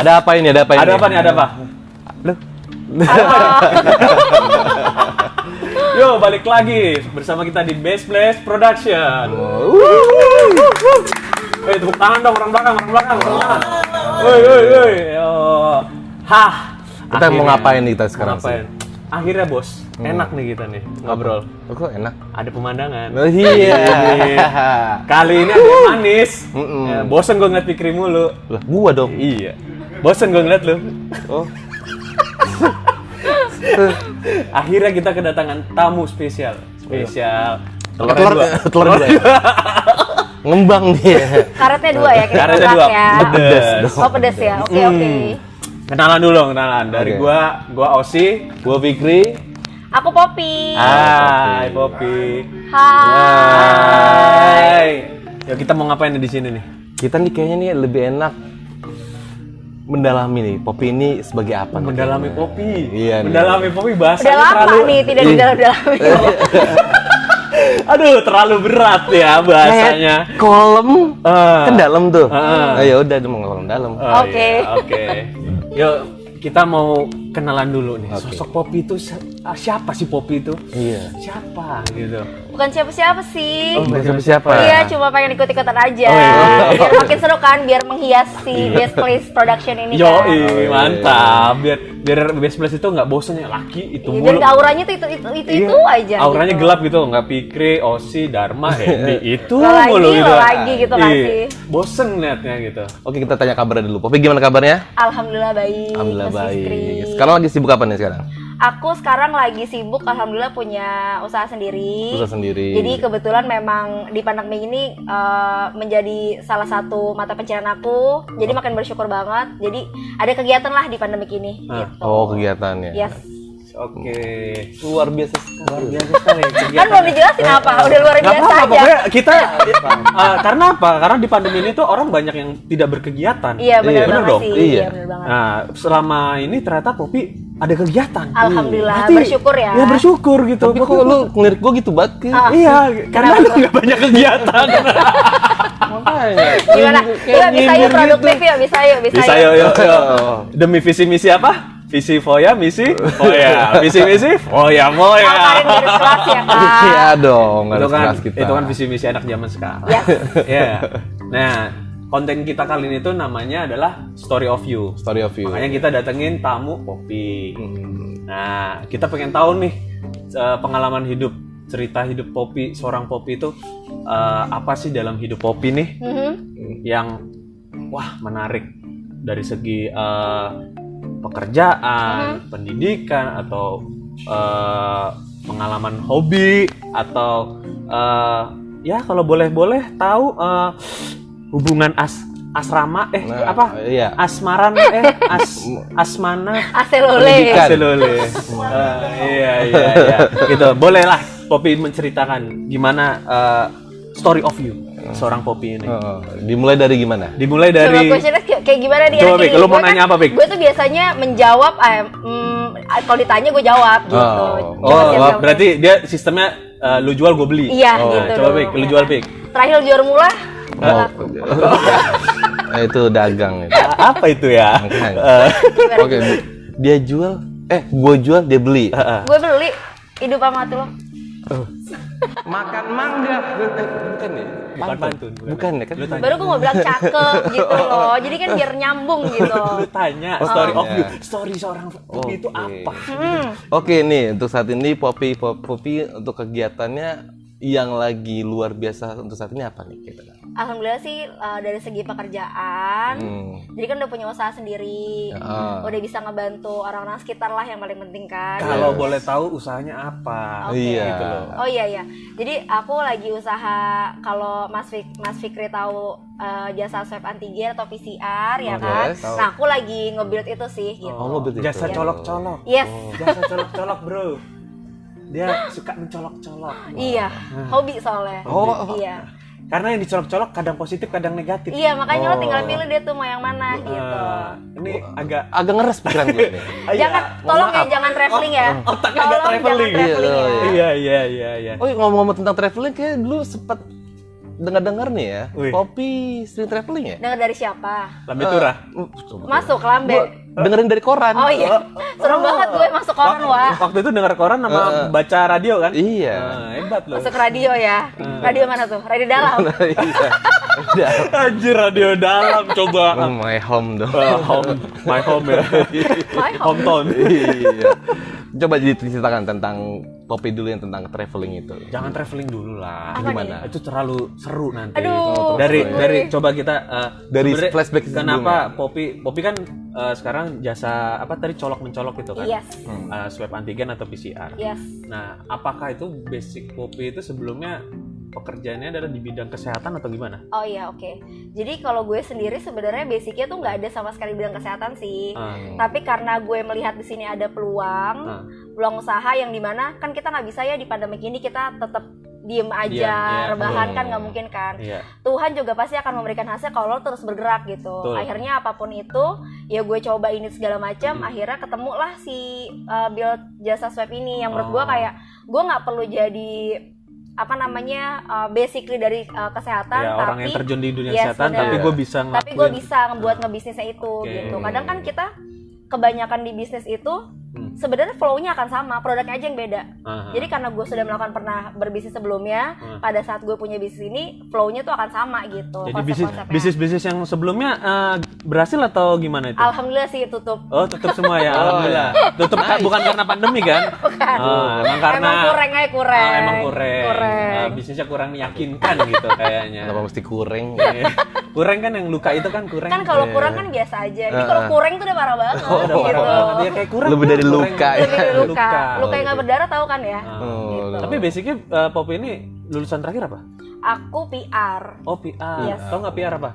Ada apa ini? Ada apa nih? Loh. Yo, balik lagi bersama kita di Best Place Production. Tepuk tangan dong, orang belakang. Woi. Yo. Hah. Kita mau ngapain nih kita sekarang sih? Akhirnya bos, enak nih kita nih ngobrol. Kok enak? Ada pemandangan. Oh iya. Kali ini ada yang manis. Ya, bosen gue ngeliat Fikri mulu. Lah, gua dong. Iya. Bosen gue ngeliat lu. Oh. Akhirnya kita kedatangan tamu spesial. Telur dua. Ngembang dia. Karetnya 2 ya, Karetnya 2. ya. Pedes. Oh, pedes ya. Oke. Kenalan dulu. Dari gua Osi, Gua Fikri. Aku Poppy. Hai Poppy. Hai. Ya kita mau ngapain di sini nih? Kita nih kayaknya nih lebih enak mendalami nih Poppy ini sebagai apa? Mendalami Poppy. Iya. Mendalami Poppy Udah bahasanya lama terlalu. nih tidak didalam-dalami. Aduh, terlalu berat ya bahasanya. Kolam kan dalam tuh. Ya udah mau kolam dalam. Oke. Oke. Yuk, kita mau kenalan dulu nih. Sosok Poppy itu siapa sih Poppy itu? Iya. Siapa gitu? Bukan siapa-siapa sih. Bukan siapa? Iya, cuma pengen ikut-ikutan aja. Biar makin seru kan, biar menghiasi Best Place Production ini Yo, kan. mantap. Biar Best Place itu nggak bosen ya, laki itu Biar mulu. auranya tuh itu aja. Auranya gitu. gelap gitu, nggak Fikri, Osi, Dharma, Hendy itu Lo lagi, mulu gitu. lo lagi gitu nggak Iya. sih? Bosen liatnya gitu. Oke, kita tanya kabarnya dulu. Poppy gimana kabarnya? Alhamdulillah baik. Alhamdulillah Mas baik. Fikri. Sekarang lagi sibuk apa nih sekarang? Aku sekarang lagi sibuk, alhamdulillah punya usaha sendiri. Usaha sendiri. Jadi kebetulan memang di pandemi ini menjadi salah satu mata pencarian aku. Jadi makin bersyukur banget. Jadi ada kegiatan lah di pandemi ini. Gitu. Oh, kegiatannya. Yes. Oke. Luar biasa sekali. Luar biasa sekali Kan belum dijelasin apa? Udah luar Nggak biasa apa-apa, aja. pokoknya kita karena apa? Karena di pandemi ini tuh orang banyak yang tidak berkegiatan. Iya benar bener banget dong? sih. Iya. Benar banget. Nah, selama ini ternyata Poppy ada kegiatan. Alhamdulillah, Berarti- bersyukur ya. Ya bersyukur gitu. Tapi kok lu ngelirik gua gitu banget Ki? Iya, karena lu nggak banyak kegiatan. Makanya. Gimana? Yuk bisa yuk produktif yuk, bisa yuk. Bisa yuk. Demi visi misi apa? Visi Foya, misi Foya. Visi misi Foya. Kalian garis keras ya kak. Iya dong, Itu harus kan, keras kita. itu kan visi misi anak zaman sekarang. Yes. Iya. Nah, konten kita kali ini tuh namanya adalah Story of You. Story of you. Makanya kita datengin tamu Poppy. Nah, kita pengen tahu nih pengalaman hidup, cerita hidup Poppy, seorang Poppy itu apa sih dalam hidup Poppy nih yang wah menarik dari segi pekerjaan, pendidikan atau pengalaman hobi atau ya kalau boleh tahu hubungan asrama iya. asmaran asmana Aselole. Aselole. Iya gitu. Boleh lah Poppy menceritakan gimana story of you seorang Poppy ini. Dimulai dari gimana? Dimulai Coba dari questionnya kayak gimana dia? Coba, Bik, lu mau nanya apa, Bik? Gue tuh biasanya menjawab, kalau ditanya gue jawab gitu. berarti dia sistemnya lu jual gue beli. Iya gitu. Coba Bik, lu jual Bik. Terakhir jual mula. Itu dagang itu. Apa itu ya? Oke, dia jual, gua jual, dia beli. Gue beli hidup sama hati lo. Makan mangga. Bukan ya? Bukan pantun. Bukan ya kan? Lu tanya. Baru gue mau bilang cakep gitu loh. Jadi kan biar nyambung gitu. Lu tanya story of you. Story seorang Poppy itu Oke. apa? Oke nih, untuk saat ini Poppy untuk kegiatannya yang lagi luar biasa untuk saat ini apa nih kita? Alhamdulillah sih dari segi pekerjaan, jadi kan udah punya usaha sendiri, udah bisa ngebantu orang-orang sekitar lah yang paling penting kan. Kalau boleh tahu usahanya apa? Oke. Iya. Gitu loh. Oh iya. Jadi aku lagi usaha, kalau Mas Fikri tahu jasa swab antigen atau PCR ya kan. Yes. Nah aku lagi nge-build itu sih gitu. Oh, nge-build itu. Jasa colok-colok. Yes. Jasa colok-colok, Bro. Dia suka mencolok-colok. Iya. Hobi soalnya. Oh. Iya. Karena yang dicolok-colok kadang positif, kadang negatif. Iya makanya lo tinggal pilih dia tuh mau yang mana gitu. Ini agak Agak ngeres pikiran gue nih. Jangan, tolong ya jangan traveling ya. otaknya agak Tolong jangan traveling. traveling ya. Iya. Oh, ngomong-ngomong tentang traveling, kayak dulu sempat dengar-dengar nih ya, Wih. Poppy sering traveling ya? Dengar dari siapa? Lambe turah. Masuk lambe. Dengerin dari koran. Oh iya. Serem banget gue masuk koran, Wak. Waktu itu dengar koran sama baca radio kan? Iya. Hebat loh. Masuk radio ya. Radio mana tuh? Radio dalam. Iya. Udah. Anjir, radio dalam coba. My home dong. My home ya. My home. Hometown. Iya. Coba diceritakan tentang Poppy dulu yang tentang traveling itu. Jangan traveling dulu lah. Apa Gimana? Itu terlalu seru nanti. Aduh. Dari coba kita Dari sebenarnya flashback kenapa Poppy kan sekarang jasa apa tadi colok mencolok itu kan? Yes. Swab antigen atau PCR. Yes. Nah, apakah itu basic Poppy itu sebelumnya pekerjaannya adalah di bidang kesehatan atau gimana? Oh iya, oke. Jadi kalau gue sendiri sebenarnya basicnya tuh nggak ada sama sekali bidang kesehatan sih. Tapi karena gue melihat di sini ada peluang usaha yang dimana kan kita nggak bisa ya di pandemi ini kita tetap diem aja, rebahan kan nggak mungkin kan. Tuhan juga pasti akan memberikan hasil kalau lo terus bergerak gitu. Akhirnya apapun itu, ya gue coba ini segala macam. Akhirnya ketemulah si build jasa swab ini yang menurut gue kayak gue nggak perlu jadi basically dari kesehatan, ya, tapi orang yang terjun di dunia yes, kesehatan, bener. tapi gue bisa tapi gue bisa ngebuat ngebisnisnya itu gitu. Kadang kan kita kebanyakan di bisnis itu sebenarnya flow-nya akan sama, produknya aja yang beda. Jadi karena gue sudah pernah berbisnis sebelumnya, pada saat gue punya bisnis ini, flow-nya tuh akan sama gitu. Jadi bisnis yang sebelumnya berhasil atau gimana itu? Alhamdulillah sih tutup. Oh, tutup semua ya, alhamdulillah. Tutup bukan karena pandemi kan? Bukan. Emang karena kurang. Emang kurang. Bisnisnya kurang meyakinkan gitu kayaknya. Kenapa mesti kurang? Kurang kan yang luka itu kan kurang. Kan kalau kurang kan biasa aja. Jadi kalau kurang tuh udah parah banget. Udah gitu. parah banget. Dia kayak kurang. Lebih dari luka. Lebih dari luka. Luka yang gitu. nggak berdarah tahu kan ya? Gitu. Tapi basicnya Poppy ini lulusan terakhir apa? Aku PR. Oh, PR. Yes. Tahu nggak PR apa?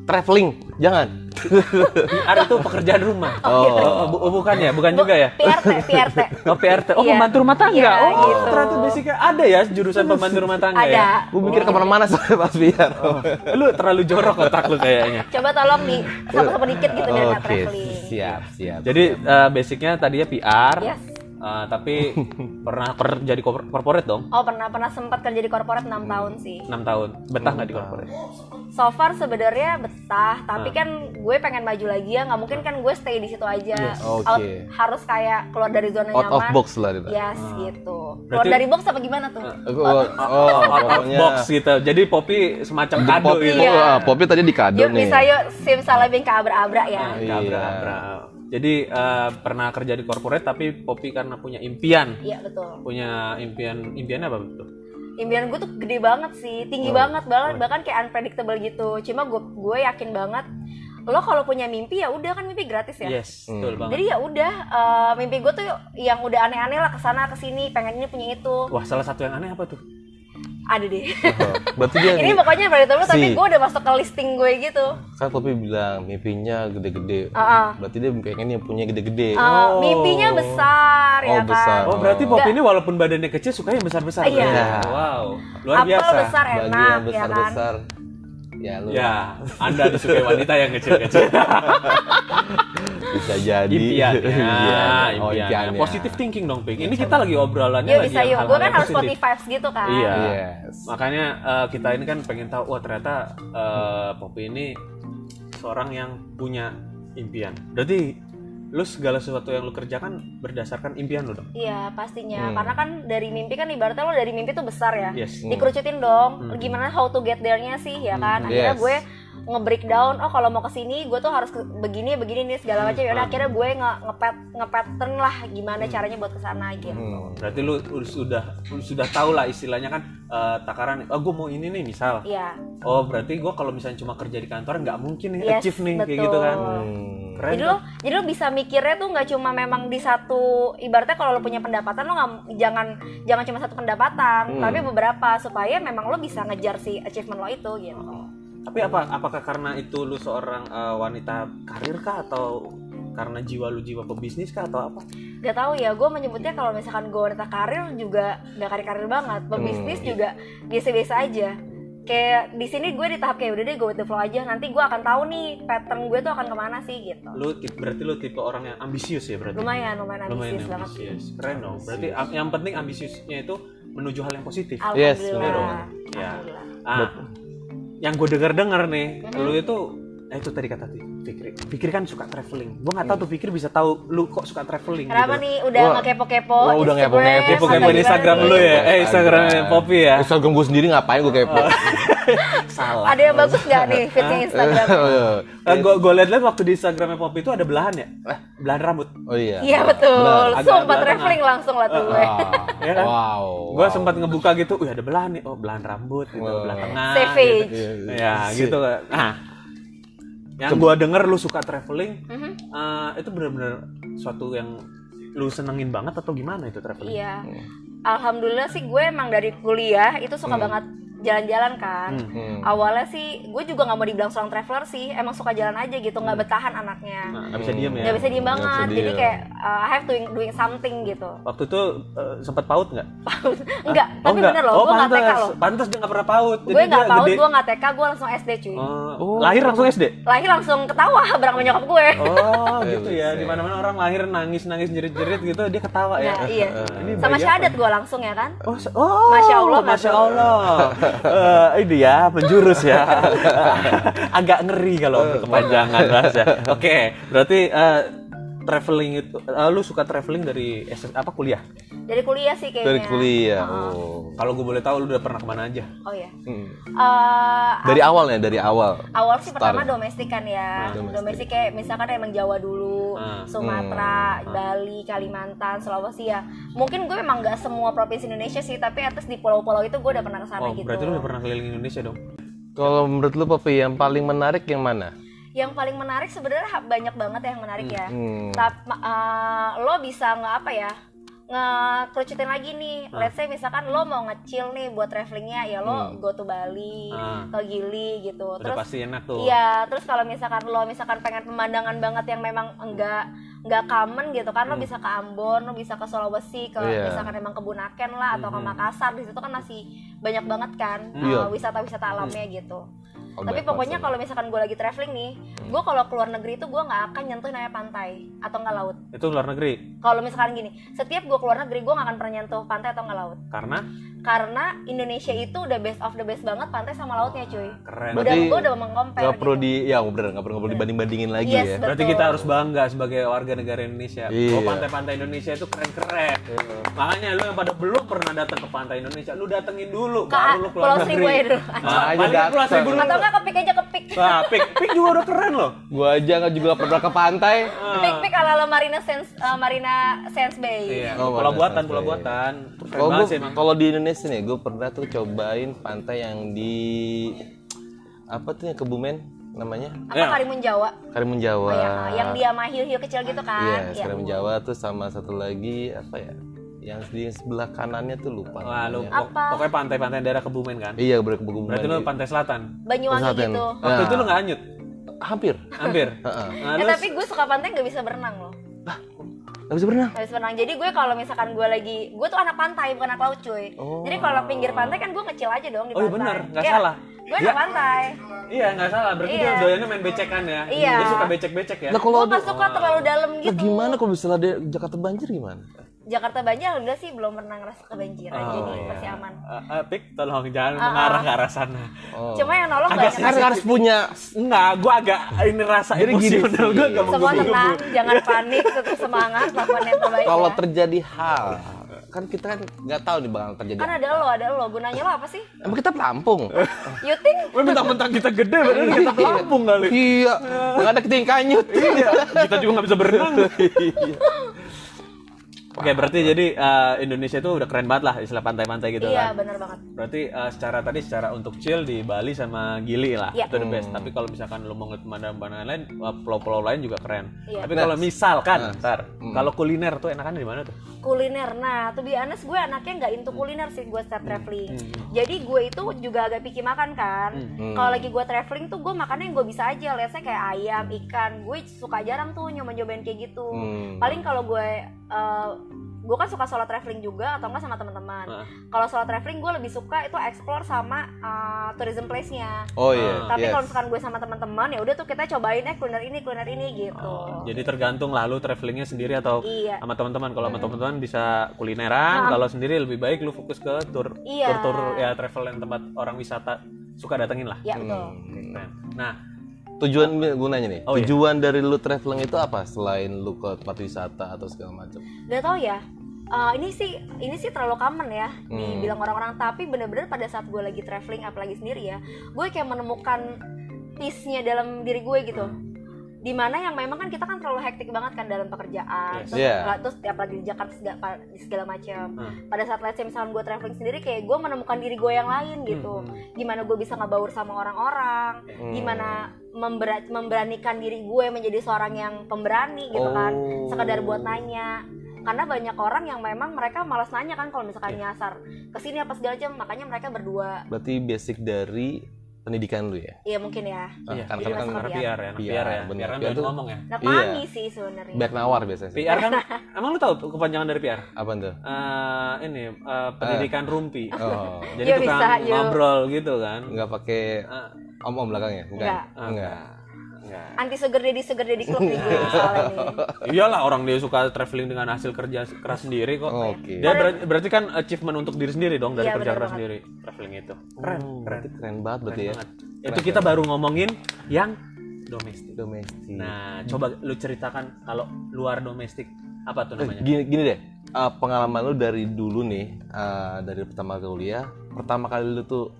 Traveling, jangan. PR itu pekerjaan rumah. Bukan ya? Bukan juga ya? PRT. Oh, PRT. Oh, Iya. pembantu rumah tangga. Iya, Oh, gitu. ternyata basicnya ada ya jurusan pembantu rumah tangga Ada. ya? Gue mikir kemana-mana soalnya pas biar. Lu terlalu jorok otak lu kayaknya. Coba tolong di sama-sama dikit gitu biar nggak Oke, traveling. siap. Jadi basicnya tadinya PR. Yes. Tapi pernah jadi corporate dong? Oh pernah sempat kerja di korporat 6 tahun sih. 6 tahun. Betah nggak di corporate? So far sebenarnya betah, tapi kan gue pengen maju lagi ya, nggak mungkin kan gue stay di situ aja. Oke. Harus kayak keluar dari zona Out nyaman. of box lah itu. Yes, gitu. Keluar Berarti- dari box apa gimana tuh? Out of box gitu. Jadi Poppy semacam kado Poppy, gitu. Iya. Poppy tadi di kado Yuk nih. bisa yuk simsalabim ke abra-abra ya. Kabra. Jadi pernah kerja di corporate tapi Poppy karena punya impian. Iya betul. Punya impiannya apa betul? Impian gue tuh gede banget sih, tinggi banget, bahkan kayak unpredictable gitu. Cuma gue yakin banget, lo kalau punya mimpi ya udah kan mimpi gratis ya. Yes, betul banget. Jadi ya udah, mimpi gue tuh yang udah aneh-aneh lah, kesana kesini, pengen ini punya itu. Wah, salah satu yang aneh apa tuh? Ada deh. Berarti dia Ini pokoknya unpredictable tapi Si. gue udah masuk ke listing gue gitu. kan Poppy bilang mimpinya gede-gede. Berarti dia pengen yang punya gede-gede. Mimpinya besar ya besar. kan. Oh, berarti Poppy ini walaupun badannya kecil sukanya yang besar-besar. Iya. berarti. Wow, luar Apel biasa. besar Bagi enak yang ya kan. besar-besar. Ya lu Ya, Anda disukai wanita yang kecil-kecil. bisa jadi. Impiannya. Impiannya. Positive thinking dong, Pink. Ini kita lagi obrolannya Yuk lagi bisa yang yuk, gue hal-hal kan yang harus positif. 45 gitu kan. Iya. Yes. Makanya kita ini kan pengen tahu, wah ternyata Poppy ini seorang yang punya impian. Berarti lu segala sesuatu yang lu kerjakan berdasarkan impian lu dong? Iya pastinya, karena kan dari mimpi kan ibaratnya lo dari mimpi tuh besar ya. Yes. Dikerucutin dong, gimana how to get there-nya sih ya kan. Akhirnya Yes. gue nge-breakdown, oh kalau mau kesini gue tuh harus begini nih segala macam. Yaudah akhirnya gue nge-pattern lah gimana caranya buat kesana gitu. Berarti lu sudah tahu lah istilahnya kan takaran. Oh, gue mau ini nih misal. Iya. Oh, berarti gue kalau misalnya cuma kerja di kantor nggak mungkin nih Yes, achieve nih kayak betul. gitu kan. Keren. Jadi lo bisa mikirnya tuh nggak cuma memang di satu, ibaratnya kalau lo punya pendapatan lo nggak jangan cuma satu pendapatan, tapi beberapa supaya memang lo bisa ngejar si achievement lo itu gitu. Tapi apakah karena itu lu seorang wanita karir kah atau karena jiwa lu jiwa pebisnis kah atau apa? Gak tahu ya, gue menyebutnya kalau misalkan gue wanita karir juga gak karir-karir banget, pebisnis juga biasa-biasa aja. Kayak di sini gue di tahap kayak udah deh go with the flow aja, nanti gue akan tahu nih pattern gue tuh akan kemana sih gitu. Berarti lu tipe orang yang ambisius ya berarti? Lumayan ambisius banget. Keren dong. Berarti yang penting ambisiusnya itu menuju hal yang positif. Yes, Alhamdulillah. Ya. Alhamdulillah. Yang gue dengar nih, lu itu tadi kata Fikri kan suka traveling. Gue nggak tahu tuh Fikri bisa tahu lu kok suka traveling. Kenapa gitu. nih udah nggak kepo-kepo? Wah, udah nggak Kepo-kepo di Instagram lu ya? Instagramnya Poppy ya? Instagram gue sendiri ngapain gue kepo? Salah. Ada yang bagus nggak nih fitnya Instagram? Gue lihat waktu di Instagramnya Poppy itu ada belahan ya? Belahan rambut. Oh iya. Iya betul. Agak Sumpah belakang. traveling langsung lah tuh gue. Ya kan? Wow. Gue sempat ngebuka gitu, ada belahan nih. Oh, belahan rambut gitu, belah tengah. Savage. Gitu. Ya, gitu. Nah, yang gue denger lu suka traveling, itu benar-benar suatu yang lu senengin banget atau gimana itu traveling? Iya. Alhamdulillah sih gue emang dari kuliah itu suka banget jalan-jalan kan. Awalnya sih gue juga nggak mau dibilang seorang traveler sih, emang suka jalan aja gitu, nggak bertahan anaknya. Nggak bisa diem ya? Nggak bisa diem banget, Nggak bisa jadi diem. kayak I have doing something gitu. Waktu itu sempat paut nggak? Enggak, tapi bener loh, gue nggak TK loh. Pantes dia nggak pernah paut. Gue nggak paut, gue nggak TK, gue langsung SD cuy. Lahir langsung SD? Lahir langsung ketawa bareng sama nyokap gue. Oh gitu ya, dimana-mana orang lahir nangis jerit-jerit gitu dia ketawa ya. Nah, iya. Ini Sama bayi syahadat gue langsung ya kan. Oh, Masya Allah, Masya Allah. Ini ya penjurus ya. Agak ngeri kalau berkepanjangan bahasa. Oke, berarti traveling itu lu suka traveling dari kuliah? Dari kuliah sih kayaknya. Dari kuliah. Oh. Kalau gue boleh tahu lu udah pernah kemana aja? Oh ya. Dari awal ya, dari awal. Awal sih pertama Start. domestik kan ya. Domestik. Domestik kayak misalkan emang Jawa dulu, Sumatera, Bali, Kalimantan, Sulawesi ya. Mungkin gue memang nggak semua provinsi Indonesia sih, tapi atas di pulau-pulau itu gue udah pernah kesana gitu. Berarti lu udah pernah keliling Indonesia dong? Kalau menurut lu Poppy yang paling menarik yang mana? Yang paling menarik sebenarnya banyak banget yang menarik ya. Tapi lo bisa ngekerucutin lagi nih. Let's say misalkan lo mau nge-chill nih buat travelingnya ya lo go to Bali, ke Gili gitu. Udah pasti enak tuh. Iya, terus kalau misalkan pengen pemandangan banget yang memang enggak common gitu kan, lo bisa ke Ambon, lo bisa ke Sulawesi, misalkan emang ke Bunaken lah atau ke Makassar. Di situ kan masih banyak banget kan wisata-wisata alamnya gitu. Tapi pokoknya kalau misalkan gue lagi traveling nih, gue kalau keluar negeri itu gue nggak akan nyentuh namanya pantai atau nggak laut. Itu luar negeri? Kalau misalkan gini, setiap gue keluar negeri gue nggak akan pernah nyentuh pantai atau nggak laut. Karena Indonesia itu udah best of the best banget pantai sama lautnya cuy. Keren. Gue udah meng-compare. Nggak perlu nggak perlu dibanding-bandingin lagi Yes, ya. Berarti kita harus bangga sebagai warga negara Indonesia. Iya. Pantai-pantai Indonesia itu keren-keren. Makanya lu yang pada belum pernah datang ke pantai Indonesia, lu datengin dulu baru lu keluar Pulau negeri. Seribu aja dulu. Paling Pulau Seribu dulu. Atau nggak kepik aja kepik. Nah, pik juga udah keren loh. Gua aja nggak juga pernah ke pantai. Pik ala Marina Sands Bay. Iya. Oh, Pulau Marina buatan. Keren Oh, banget sih emang. kalau di Indonesia nih, gue pernah tuh cobain pantai yang di apa tuh yang Kebumen namanya? Karimun Jawa. Karimun Jawa. Oh, ya, yang dia mah hiu-hiu kecil gitu kan. Iya, Karimun Jawa tuh sama satu lagi apa ya? Yang di sebelah kanannya tuh lupa. Wah, lu namanya. pokoknya pantai-pantai daerah Kebumen kan? Iya, Kebumen. Berarti lu pantai selatan. Banyuwangi Selatan. gitu. Waktu itu lu nggak hanyut? Hampir. Nah, Tapi gue suka pantai nggak bisa berenang loh. Nggak bisa berenang. Nggak bisa berenang. Jadi gue kalau misalkan gue tuh anak pantai bukan anak laut cuy. Jadi kalau pinggir pantai kan gue ngecil aja dong di Oh pantai. iya benar, nggak Iya, salah. Gue anak pantai. Iya, nggak salah. Berarti Iya. dia doyannya main becekan ya? Iya. Dia suka becek-becek ya? Nah, kalau Gue nggak suka terlalu dalam Lah, gitu. gimana kalau misalnya ada Jakarta banjir gimana? Jakarta banjir udah sih belum pernah ngerasa kebanjiran, jadi iya. masih aman. Pik, tolong jangan mengarah ke arah sana. Cuma yang nolong Agak banyak. Harus punya Enggak, gue agak ini rasa Jadi gini emosional sih. gue agak Semua menggebu-gebu. tenang, jangan panik, tetap semangat, lakukan yang terbaik. kalau Ya. terjadi hal kan kita kan nggak tahu nih bakal terjadi. Kan ada lo, gunanya lo apa sih? Emang kita pelampung. You think? Wah, mentang-mentang kita gede, berarti kita pelampung kali. Iya, nggak ada keting kanyut. Iya, kita juga nggak bisa berenang. Oke, berarti jadi Indonesia itu udah keren banget lah istilah pantai-pantai gitu Iya, kan. benar banget. Berarti secara untuk chill di Bali sama Gili lah, Iya. itu the best. Tapi kalau misalkan lu mau ngeliat pemandangan lain, pulau-pulau lain juga keren. Iya. Tapi kalau misalkan, kalau kuliner tuh enakan di mana tuh? Kuliner, nah to be honest gue anaknya nggak into kuliner sih gue saat traveling. Jadi gue itu juga agak picky makan kan. Kalau lagi gue traveling tuh gue makannya yang gue bisa aja. Let's say kayak ayam, ikan. Gue suka jarang tuh nyobain kayak gitu. Paling kalau gue gue kan suka solo traveling juga atau enggak sama teman-teman. Kalau solo traveling gue lebih suka itu explore sama tourism place-nya. Oh iya. Tapi kalau misalkan gue sama teman-teman ya udah tuh kita cobain kuliner ini gitu. Jadi tergantung lalu travelingnya sendiri atau sama teman-teman. Kalau sama teman-teman bisa kulineran, kalau sendiri lebih baik lu fokus ke tur ya travel yang tempat orang wisata suka datengin lah. Iya betul. Nah, tujuan gunanya nih. Tujuan dari lu traveling itu apa selain lu ke tempat wisata atau segala macam? Gak tau ya. Ini sih terlalu common ya dibilang orang-orang, tapi bener-bener pada saat gue lagi traveling apalagi sendiri ya, gue kayak menemukan peace-nya dalam diri gue gitu. Dimana yang memang kan kita kan terlalu hektik banget kan dalam pekerjaan, terus apalagi di Jakarta segala macam. Pada saat let's say misalnya gue traveling sendiri, kayak gue menemukan diri gue yang lain gitu. Gimana gue bisa ngebaur sama orang-orang, gimana memberanikan diri gue menjadi seorang yang pemberani gitu kan, sekedar buat nanya. Karena banyak orang yang memang mereka malas nanya kan kalau misalkan nyasar kesini apa segala macam, makanya mereka berdua. Berarti basic dari pendidikan lu ya? Iya mungkin ya. Karena PR ya. PR kan udah ngomong ya. Napani sih sebenarnya. Back nawar biasanya. PR kan, emang lu tahu kepanjangan dari PR? Apa tuh? Pendidikan rumpi. Jadi ya, tukang ngobrol gitu kan. Nggak pakai om belakangnya? Enggak. Anti sugar daddy club nih gue soalnya nih. Iyalah, orang dia suka traveling dengan hasil kerja keras sendiri kok. Dia berarti kan achievement untuk diri sendiri dong dari kerja keras sendiri. Traveling itu keren banget berarti ya. Itu kita baru ngomongin yang domestik. Nah, coba lu ceritakan kalau luar domestik apa tuh namanya? Gini deh, pengalaman lu dari dulu nih, dari pertama kuliah, pertama kali lu tuh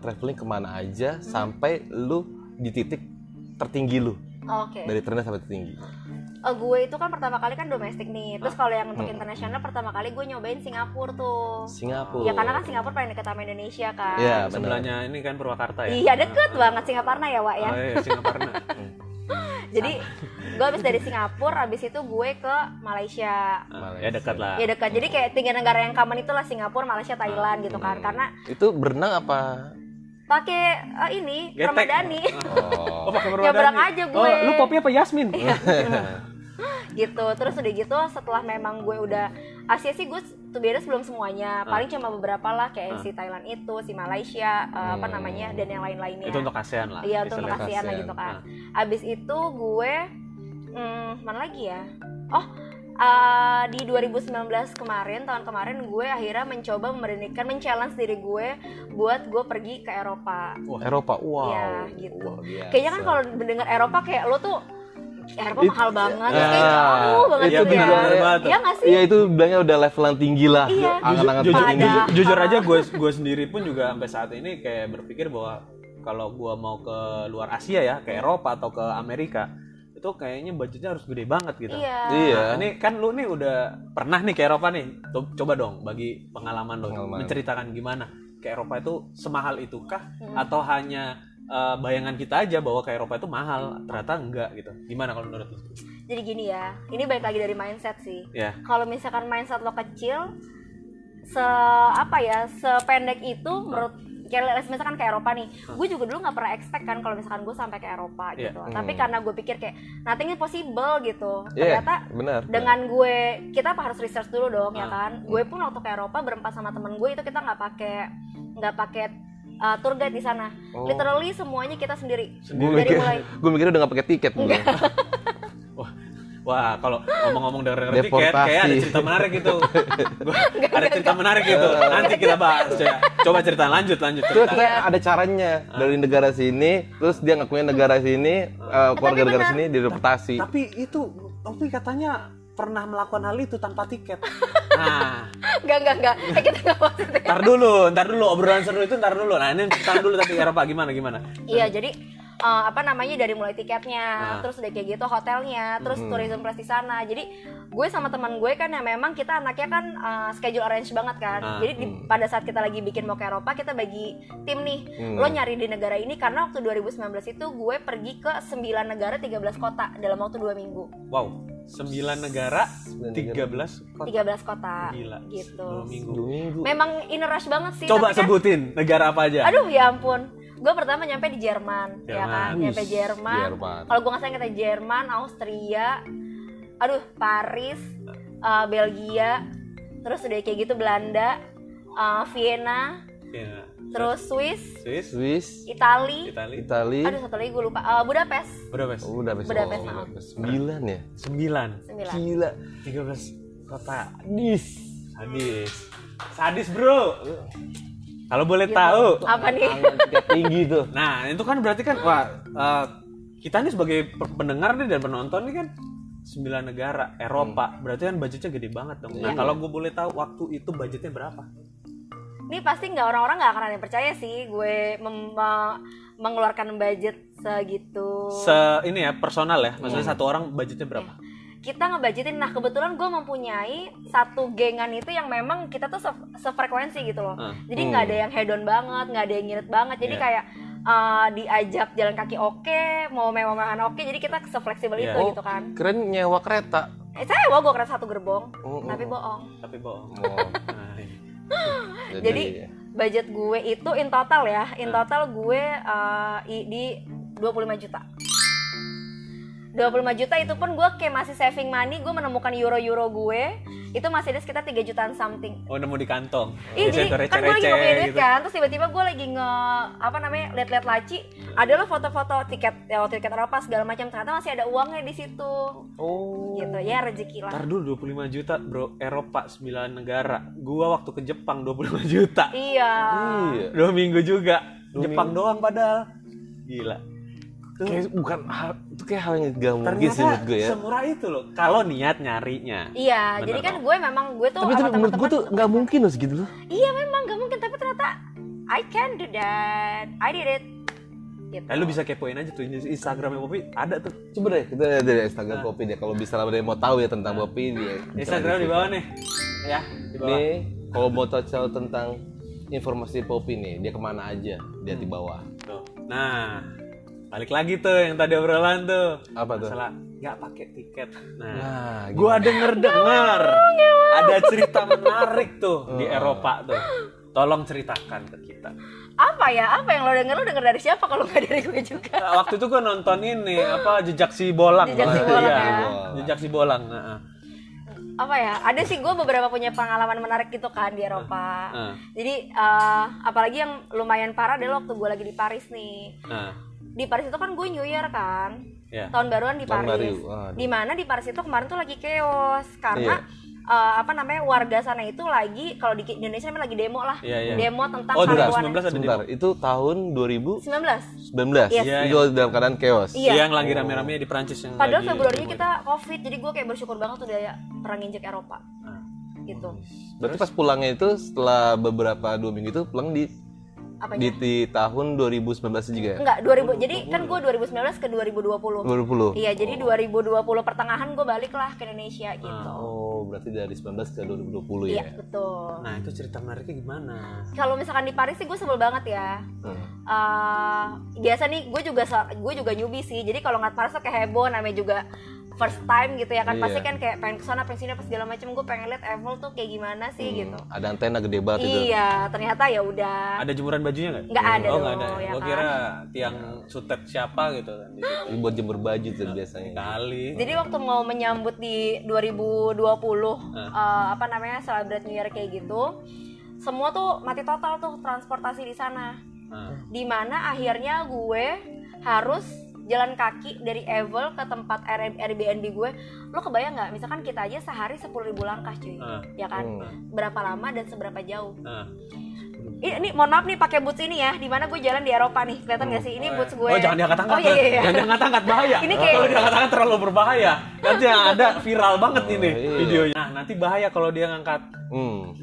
traveling kemana aja sampai lu di titik tertinggi lu. Dari terendah sampai tertinggi. Gue itu kan pertama kali kan domestik nih. Terus kalau yang untuk internasional pertama kali gue nyobain Singapura tuh. Ya karena kan Singapura paling dekat sama Indonesia kan. Iya, sebelahnya ini kan Purwakarta ya. Iya, deket banget Singaparna ya, Wak ya. Oh iya, Singaparna. Jadi gue habis dari Singapura, habis itu gue ke Malaysia. Ya dekat lah. Ya dekat. Jadi kayak 3 negara yang common itulah, Singapura, Malaysia, Thailand gitu kan. Karena itu berenang apa? Pakai ini Ramadhani. Pakai Ramadhani. Nyebrang aja gue. Lu Poppy apa Yasmin? Gitu. Terus udah gitu setelah memang gue udah Asia sih gue tuh beres belum semuanya. Paling cuma beberapa lah kayak si Thailand itu, si Malaysia, apa namanya, dan yang lain-lainnya. Itu untuk ASEAN lah. Iya, untuk ASEAN lah gitu kan. Abis itu gue mana lagi ya? Di 2019 tahun kemarin gue akhirnya mencoba men-challenge diri gue buat gue pergi ke Eropa. Eropa, wow. Ya, gitu. Kayaknya kan kalau mendengar Eropa kayak lo tuh Eropa mahal banget, kayak jauh banget gitu ya. Iya nggak sih? Iya, itu bilangnya udah levelan tinggi lah. Iya. Jujur aja gue sendiri pun juga sampai saat ini kayak berpikir bahwa kalau gue mau ke luar Asia ya, ke Eropa atau ke Amerika, itu kayaknya budgetnya harus gede banget gitu. Iya. Nah, ini kan lu nih udah pernah nih ke Eropa nih. Coba dong bagi pengalaman lo, menceritakan gimana ke Eropa itu semahal itukah atau hanya bayangan kita aja bahwa ke Eropa itu mahal, ternyata enggak gitu. Gimana kalau menurut lu? Jadi gini ya, ini balik lagi dari mindset sih. Kalau misalkan mindset lo kecil, sependek itu menurut kayak misalkan ke Eropa nih, gue juga dulu nggak pernah expect kan kalau misalkan gue sampai ke Eropa gitu. Tapi karena gue pikir kayak nothing is possible gitu, ternyata dengan gue, kita harus research dulu dong ya kan. Gue pun waktu ke Eropa berempat sama temen gue itu kita nggak pakai tour guide di sana. Literally semuanya kita sendiri. Gue mikir udah nggak pakai tiket. Wah, kalau ngomong-ngomong dari tiket, kayak ada cerita menarik gitu. Ada cerita menarik gitu. Nanti kita bahas. Coba cerita lanjut. Terus ada caranya dari negara sini, terus dia ngakuin negara sini, keluarga negara sini dideportasi. Tapi itu, Topi katanya pernah melakukan hal itu tanpa tiket. Nah, enggak. Kita enggak maksudnya. Ntar dulu obrolan seru itu ntar dulu. Nah, ini cerita dulu tapi Eropa gimana? Iya, jadi dari mulai tiketnya, terus udah kayak gitu hotelnya, terus tourism place di sana. Jadi gue sama teman gue kan yang memang kita anaknya kan schedule arrange banget kan. Jadi pada saat kita lagi bikin mau ke Eropa, kita bagi tim nih. Lo nyari di negara ini karena waktu 2019 itu gue pergi ke 9 negara 13 kota dalam waktu 2 minggu. Wow. 9 negara 13 kota. Gila. Gitu. 2 minggu. Memang in rush banget sih. Coba sebutin negara apa aja. Aduh ya ampun. Gue pertama nyampe di Jerman. Ya kan, nyampe Jerman. Kalau gue nggak salah nyampe Jerman, Austria, Paris, Belgia, terus udah kayak gitu Belanda, Vienna, terus Swiss, Itali. Ada satu lagi gue lupa, Budapest. Budapest. 9 ya? 9. Gila. 13 kota. Sadis bro. Kalau boleh tahu. Apa nih? Angka tinggi tuh. Nah itu kan berarti kan kita nih sebagai pendengar nih dan penonton nih kan 9 negara Eropa. Berarti kan budgetnya gede banget dong. Nah kalau gue boleh tahu waktu itu budgetnya berapa? Ini pasti orang-orang nggak akan ada yang percaya sih gue mengeluarkan budget segitu. Ini ya personal ya, maksudnya satu orang budgetnya berapa? Kita ngebudgetin, nah kebetulan gue mempunyai satu gengan itu yang memang kita tuh sefrekuensi gitu loh. Jadi nggak ada yang hedon banget, nggak ada yang ngirit banget. Jadi kayak diajak jalan kaki oke, mau mewah-mewahan oke. Jadi kita sefleksibel itu gitu kan. Keren nyewa kereta. Sewa gue kereta 1 gerbong, tapi bohong. Jadi budget gue itu in total gue di 25 juta. 25 juta itu pun gue kayak masih saving money, gue menemukan euro gue itu masih ada sekitar 3 jutaan something. Oh, nemu di kantong. Jadi kan gue lagi gak punya duit kan, terus tiba-tiba gue lagi liat-liat laci, ada loh foto-foto tiket Eropa segala macam, ternyata masih ada uangnya di situ. Oh. Gitu ya, rezeki lah. Ntar dulu 25 juta bro, Eropa 9 negara. Gua waktu ke Jepang 25 juta. Iya. 2 minggu juga. Jepang doang padahal. Gila. Kayak itu kayak hal yang gak mungkin sih menurut gue ya. Semurah itu loh kalau niat nyarinya. Iya, jadi kan gue tuh tapi menurut gue tuh gak mungkin loh segitu loh. Iya memang gak mungkin, tapi ternyata I can do that, I did it gitu. Lu bisa kepoin aja tuh Instagramnya Poppy, ada tuh. Coba deh kita lihat dari Instagram Poppy deh, kalau bisa ada yang mau tahu ya tentang Poppy dia. Instagram di bawah nih. Ya, di bawah. Nih, kalau mau tahu tentang informasi Poppy nih, dia kemana aja, dia di bawah. Tuh. Nah, balik lagi tuh yang tadi obrolan tuh. Apa tuh? Masalah nggak pakai tiket. Nah, gua denger ada cerita menarik tuh di Eropa tuh. Tolong ceritakan ke kita. Apa yang lo denger dari siapa kalau nggak dari gue juga? Waktu itu gue nonton ini Jejak si Bolang. Jejak si Bolang. Apa ya? Ada sih gue beberapa punya pengalaman menarik gitu kan di Eropa. Jadi apalagi yang lumayan parah adalah waktu gue lagi di Paris nih. Di Paris itu kan gue New Year kan, tahun baruan di Paris. Dimana di Paris itu kemarin tuh lagi chaos karena warga sana itu lagi, kalau di Indonesia namanya lagi demo lah, demo tentang karyawan. Sebentar, itu tahun 2019. Yes. Itu dalam keadaan chaos. Iya, yang lagi rame-ramenya di Prancis yang padahal Februari kita COVID, jadi gue kayak bersyukur banget udah pernah nginjek Eropa. Gitu. Berarti pas pulangnya itu setelah beberapa 2 minggu itu pulang di tahun 2019 juga ya? Enggak, 2000. Jadi kan gue 2019 ke 2020. Iya, jadi 2020 pertengahan gue balik lah ke Indonesia gitu. Oh, berarti dari 19 ke 2020 ya? Iya, betul. Nah, itu cerita menariknya gimana? Kalau misalkan di Paris sih gue sebel banget ya. Biasa nih gue juga newbie sih. Jadi kalau ngeliat Paris tuh kayak heboh, namanya juga first time gitu ya kan, pasti kan kayak pengen kesana pengen sini apa segala macam. Gue pengen lihat Eiffel tuh kayak gimana sih gitu. Ada antena gede banget itu. Iya, ternyata ya udah. Ada jemuran bajunya nggak? Nggak ada dong. Nggak ada. Ya Gue kira tiang sutet siapa gitu kan. Ini buat jemur baju tuh biasanya. Kali. Jadi waktu mau menyambut di 2020 celebrate New Year kayak gitu, semua tuh mati total tuh transportasi di sana. Dimana akhirnya gue harus jalan kaki dari Eiffel ke tempat Airbnb gue. Lo kebayang nggak? Misalkan kita aja sehari 10.000 langkah cuy, ya kan? Berapa lama dan seberapa jauh? Ini mohon maaf nih pakai boots ini ya. Dimana gue jalan di Eropa nih, kelihatan nggak sih? Ini boots gue. Oh jangan diangkat-angkat. Oh iya. Jangan diangkat-angkat, bahaya. Ini kayak kalau diangkat-angkat terlalu berbahaya. Nanti yang ada viral banget ini videonya. Nah nanti bahaya kalau dia ngangkat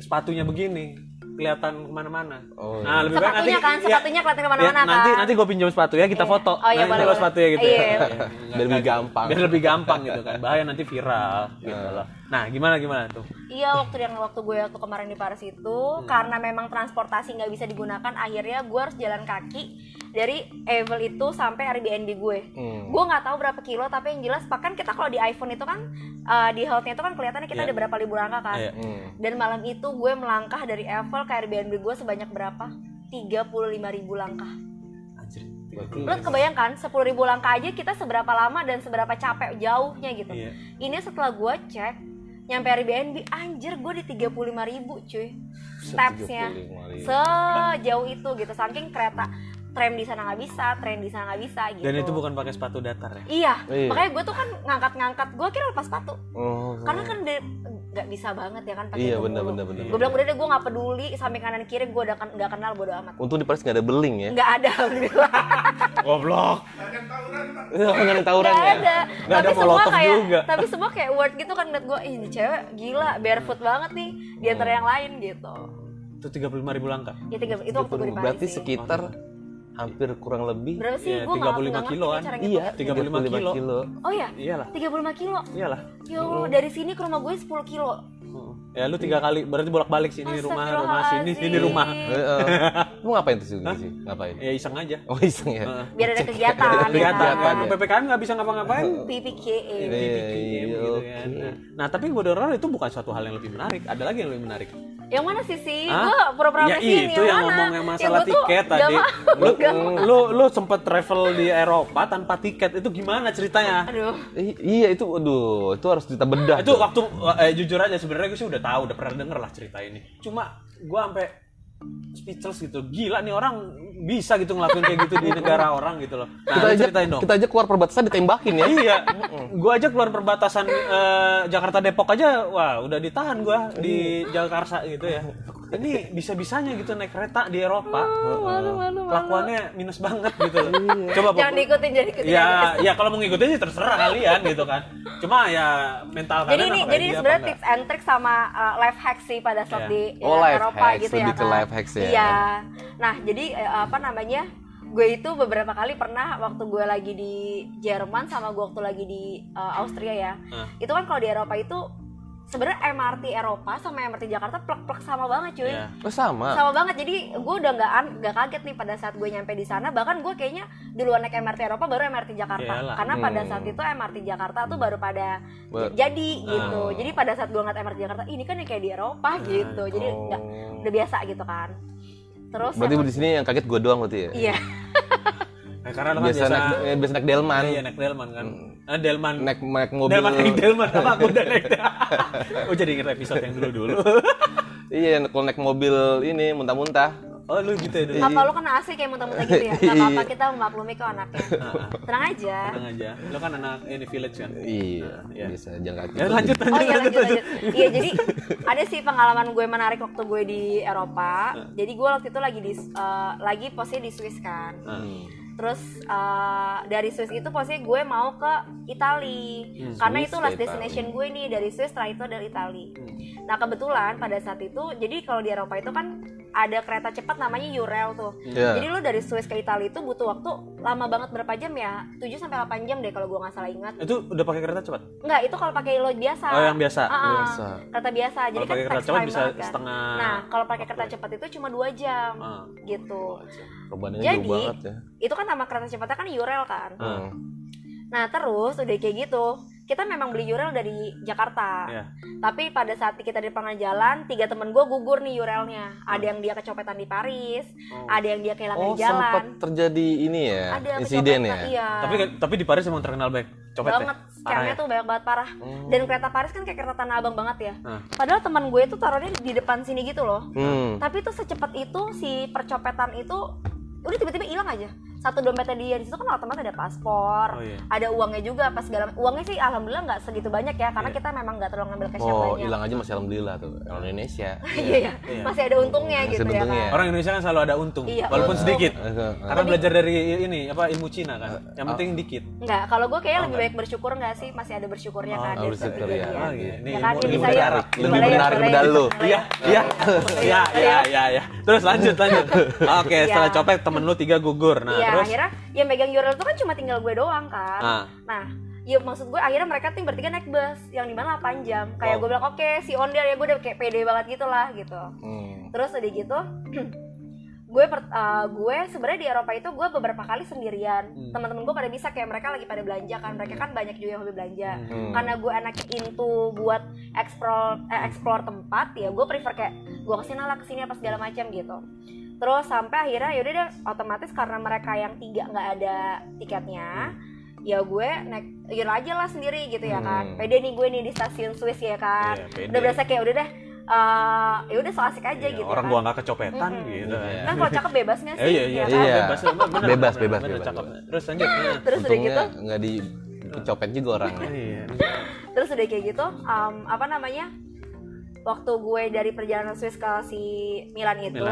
sepatunya begini. Kelihatan kemana-mana. Nah, lebih baik nanti sepatunya kelihatan kemana-mana kan. Nanti gue pinjam sepatu ya, kita foto. Oh iya, boleh sepatunya gitu. Iya. Biar lebih gampang gitu kan. Bahaya nanti viral gitu loh. Nah, gimana tuh? Iya, waktu gue kemarin di Paris itu karena memang transportasi nggak bisa digunakan, akhirnya gue harus jalan kaki dari Eiffel itu sampai Airbnb gue. Gue nggak tahu berapa kilo, tapi yang jelas bahkan kita kalau di iPhone itu kan di health-nya itu kan kelihatannya kita ada berapa ribu langkah kan. Dan malam itu gue melangkah dari Eiffel ke Airbnb gue sebanyak berapa? 35.000 langkah. Anjir. Lo kebayangkan 10.000 langkah aja kita seberapa lama dan seberapa capek jauhnya gitu. Ini setelah gue cek nyampe Airbnb anjir gue di 35.000 cuy stepsnya 35.000. sejauh itu gitu, saking kereta tram di sana nggak bisa, tren di sana nggak bisa gitu. Dan itu bukan pakai sepatu datar ya? Iya, Iya. makanya gue tuh kan ngangkat, gue kira lepas sepatu, Oh. karena kan nggak bisa banget ya kan pakai Iya, itu bener. mulu. Gue bilang udah deh gue nggak peduli samping kanan kiri, gue udah nggak kenal, bodo amat. Untung di Paris nggak ada beling ya. Nggak ada, alhamdulillah. Goblok. Nggak ada tawuran Nggak ya. ada. Nggak ada Tapi semua molotov kayak, juga. tapi semua kayak word gitu kan, liat gue, ini cewek gila, barefoot banget nih di antara yang lain gitu. Itu 35.000 langkah. Ya itu waktu gue di Paris Berarti sih. sekitar hampir kurang lebih. Berapa sih? Iya, Gue 35 kiloan. Iya, 35 kilo. Oh ya? Iyalah. 35 kilo? Iyalah. Ya Allah, dari sini ke rumah gue 10 kilo. Ya lu 3 kali, berarti bolak-balik sini rumah sini rumah. Lu ngapain tuh sih? Ngapain? Ya iseng aja. Oh iseng ya. Biar ada kegiatan. Kegiatan ya kan. kan? PPKM nggak bisa ngapa-ngapain. PPKM. Gitu kan. Nah, tapi gue dengar itu bukan suatu hal yang lebih menarik. Ada lagi yang lebih menarik. Yang mana sih? Hah? Gue pura-pura Ya sini. itu yang ngomongnya masalah gue tuh tiket gak tadi. mau. Lu sempet travel di Eropa tanpa tiket, itu gimana ceritanya? Aduh. Iya itu, aduh, itu harus kita bedah. Itu tuh. waktu jujur aja sebenarnya gue sih udah tahu, udah pernah denger lah cerita ini. Cuma gue sampai speechless gitu. Gila nih orang bisa gitu ngelakuin kayak gitu di negara orang gitu loh. Nah, lu ceritain dong. Kita aja keluar perbatasan ditembakin ya. Iya, gua aja keluar perbatasan Jakarta Depok aja, wah udah ditahan gua di Jakarta gitu ya. Ini bisa-bisanya gitu naik kereta di Eropa, kelakuannya minus banget gitu. Coba Jangan diikutin, jangan diikutin. Ya kalau mau ngikutin sih terserah kalian gitu kan. Cuma ya mental Jadi kalian ini apa jadi kayak dia sebenarnya apa tips and trick sama life hack sih pada saat Iya. di Oh, life Eropa hacks, gitu ya lebih ke kan. life hacks ya. Iya. Nah, jadi apa namanya? Gue itu beberapa kali pernah waktu gue lagi di Jerman sama gue waktu lagi di Austria ya. Itu kan kalau di Eropa itu sebenarnya MRT Eropa sama MRT Jakarta plek-plek sama banget cuy. Iya. Oh sama. Sama banget, jadi gue udah nggak kaget nih pada saat gue nyampe di sana. Bahkan gue kayaknya duluan naik MRT Eropa baru MRT Jakarta. Iyalah. Karena pada saat itu MRT Jakarta tuh baru pada jadi gitu. Jadi pada saat gue ngeliat MRT Jakarta, ini kan yang kayak di Eropa gitu. Jadi nggak udah biasa gitu kan. Terus Berarti di sini yang kaget gue doang berarti ya? iya. Nah, karena lu kan Biasa naik delman. Iya, naik delman kan. Delman. Naik mobil. Delman apa aku udah naik. Oh jadi inget episode yang dulu. Iya, kalau naik mobil ini muntah-muntah. Oh lu gitu ya dulu. Apa lu kan asli kayak muntah-muntah gitu ya? Gak apa-apa, kita memaklumi kok anaknya. Tenang aja. Tenang aja. Lu kan anak ini village kan. Iya, Iya. bisa jalan kaki. Ya lanjut. Oh iya lanjut. Iya jadi ada sih pengalaman gue menarik waktu gue di Eropa. Jadi gue waktu itu lagi posnya di Swiss kan. Terus dari Swiss itu posnya gue mau ke Itali karena Swiss itu last ke destination gue nih, dari Swiss setelah itu adalah Itali. Nah kebetulan pada saat itu, jadi kalau di Eropa itu kan ada kereta cepat namanya Eurail tuh. Iya. Jadi lu dari Swiss ke Itali itu butuh waktu lama banget, berapa jam ya? 7-8 jam deh kalau gue nggak salah ingat. Itu udah pakai kereta cepat? Enggak, itu kalau pakai lo biasa. Oh yang biasa. Biasa. Kereta biasa. Jadi Kalau kan pakai kereta text cepat time bisa banget kan. setengah. Nah, kalau pakai kereta cepat itu cuma 2 jam. Gitu. Perbandingannya Jadi, jauh banget ya. Itu kan nama kereta cepatnya kan Eurail kan. Hmm. Nah, terus udah kayak gitu, kita memang beli Eurail dari Jakarta. Iya. Tapi pada saat kita di tengah jalan, 3 temen gue gugur nih Eurailnya. Ada yang dia kecopetan di Paris, ada yang dia kehilangan di jalan. Sempat terjadi ini ya, Ada insiden kecopetan, ya. Iya. Tapi di Paris emang terkenal baik copet Banget, ya? scamnya tuh banyak banget parah. Dan kereta Paris kan kayak kereta Tanah Abang banget ya. Padahal teman gue tuh taruhnya di depan sini gitu loh. Tapi tuh secepat itu si percopetan itu udah tiba-tiba hilang aja. Satu dompetnya dia, di situ kan otomatis ada paspor, ada uangnya juga, pas segala uangnya sih alhamdulillah nggak segitu banyak ya, karena kita memang nggak terlalu ngambil cash yang Oh, banyak. hilang aja masih alhamdulillah tuh. Orang Indonesia. Iya, masih ada untungnya Masih gitu ya untungnya. kan. Orang Indonesia kan selalu ada untung, Iya, walaupun untung. sedikit. Heeh. Karena belajar dari ini apa ilmu Cina kan. Yang penting dikit. Enggak, kalau gue kayaknya lebih baik bersyukur nggak sih, masih ada bersyukurnya kan. dari bersyukur setiap ya. kejadian. Oh, iya. Ini Ya kan, ilmu- ini ilmu bisa ya. menarik. Lebih Boleh ya, menarik boleh bedal ya, lu. boleh Iya, ya. iya. Terus lanjut. Oke, setelah copet temen lu 3 gugur. Nah, Iya, terus akhirnya yang megang Eurail itu kan cuma tinggal gue doang kan. Nah, ya maksud gue akhirnya mereka tuh bertiga naik bus yang dimana 8 jam. Kayak gue bilang oke, si Ondel ya, gue udah kayak pede banget gitu lah gitu. Terus udah gitu gue sebenarnya di Eropa itu gue beberapa kali sendirian. Teman-teman gue pada bisa, kayak mereka lagi pada belanja kan, mereka kan banyak juga yang hobi belanja. Karena gue anaknya into buat explore tempat, ya gue prefer kayak gue kesini apa segala macam gitu. Terus sampai akhirnya yaudah deh, otomatis karena mereka yang 3 nggak ada tiketnya, ya gue naik aja lah sendiri gitu ya kan. Pede nih gue nih di stasiun Swiss ya kan. Udah berasa kayak udah deh ya udah so asik aja gitu orang kan. gua nggak kecopetan gitu Kan kalau cakep bebas nggak sih? iya kan? bebas bener, Bebas. bener, cakep. Terus lanjut Terus udah gitu, Untungnya nggak dicopet juga orangnya. iya terus udah kayak gitu apa namanya, waktu gue dari perjalanan Swiss ke si Milan itu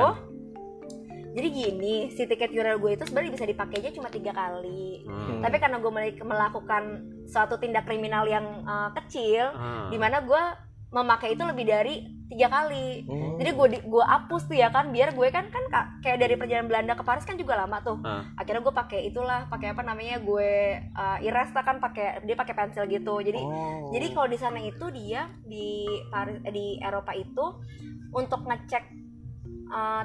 jadi gini, si tiket Euro gue itu sebenarnya bisa dipakai aja cuma 3 kali. Tapi karena gue melakukan suatu tindak kriminal yang kecil, di mana gue memakai itu lebih dari 3 kali. Jadi gue hapus tuh ya kan, biar gue kan kayak dari perjalanan Belanda ke Paris kan juga lama tuh. Akhirnya gue pakai apa namanya, gue erase lah kan, dia pakai pensil gitu. Jadi kalau di sana itu dia di Paris di Eropa itu untuk ngecek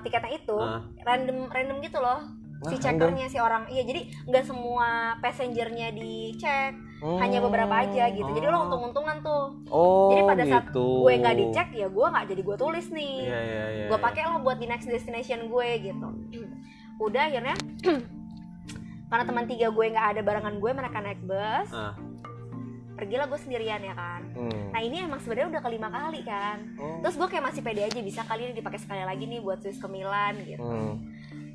tiketnya itu random gitu loh. Si checkernya si orang, iya, jadi nggak semua passengernya dicek, hanya beberapa aja gitu. Jadi lo untung-untungan tuh. Jadi pada saat gitu. gue nggak dicek ya gue nggak jadi gue tulis nih. Gue pakai lah buat di next destination gue gitu. Udah akhirnya karena teman 3 gue nggak ada barengan gue, mereka naik bus. Pergilah gue sendirian ya kan. Nah ini emang sebenarnya udah ke-5 kali kan. Terus gue kayak masih pede aja, bisa kali ini dipakai sekali lagi nih buat Swiss ke Milan gitu.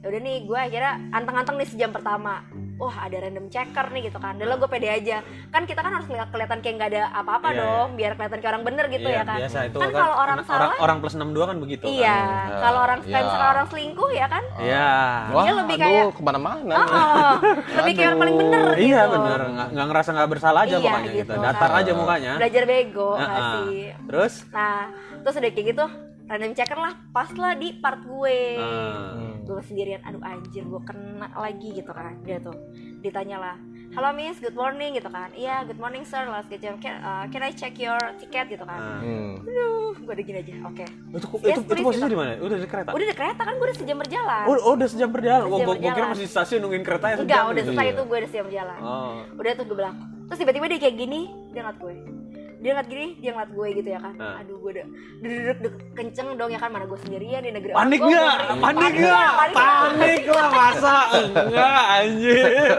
Ya udah nih, gue akhirnya anteng-anteng nih sejam pertama. Wah ada random checker nih gitu kan. Dan lo gue pede aja. Kan kita kan harus kelihatan kayak nggak ada apa-apa dong, biar kelihatan kayak orang bener gitu ya kan. Biasa itu kan kalau orang salah, orang plus 62 kan begitu. Iya. Kan? Kalau orang misalkan orang selingkuh ya kan. Iya. Dia lebih kayak kemana-mana. Lebih kayak orang paling bener gitu. Iya bener, nggak ngerasa nggak bersalah aja pokoknya gitu. Datar aja mukanya. Belajar bego nggak sih. Terus? Nah terus udah kayak gitu, random checker lah, pas lah di part gue. Gue sendirian, aduh anjir gue kena lagi gitu kan. Dia tuh ditanya lah, halo miss, good morning gitu kan. Iya, good morning sir, last get can I check your ticket gitu kan. Aduh, gue udah gini aja, oke. Itu posisi di mana? Udah di kereta? Udah di kereta kan, gue udah sejam berjalan. Udah sejam berjalan? Gue kira masih di stasiun nungguin keretanya sejam. Enggak, udah selesai itu gue udah sejam berjalan. Udah tuh gue bilang, terus tiba-tiba dia kayak gini, dia ngeliat gue. Dia ngeliat gue gitu ya kan. Aduh gue udah deg kenceng dong ya kan, mana gue sendirian di negeri panik orang. Panik lah masa enggak anjir.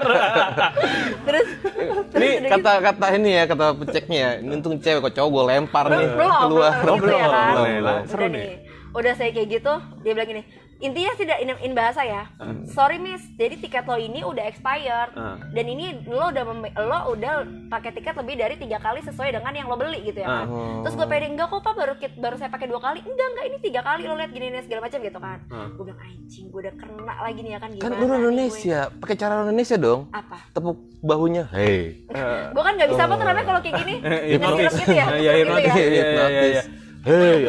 Terus Ini kata ini ya, kata peceknya. Ini untung cewek, kok cowok gue lempar nih keluar. Gitu ya kan. Seru Udah nih. Udah saya kayak gitu, dia bilang gini, intinya tidak in bahasa ya. Sorry miss, jadi tiket lo ini udah expired. Dan ini lo udah pakai tiket lebih dari 3 kali sesuai dengan yang lo beli gitu ya kan. Terus gue pede, enggak kok pak, baru saya pakai 2 kali. Enggak, ini 3 kali, lo lihat gini segala macam gitu kan. Gue bilang anjing, gue udah kena lagi nih ya kan. Kan lu Indonesia, pakai cara Indonesia dong. Apa? Tepuk bahunya. Hey. Gue kan nggak bisa apa tuh namanya kalau kayak gini. Nge-sirup gitu ya. Iya. Hey,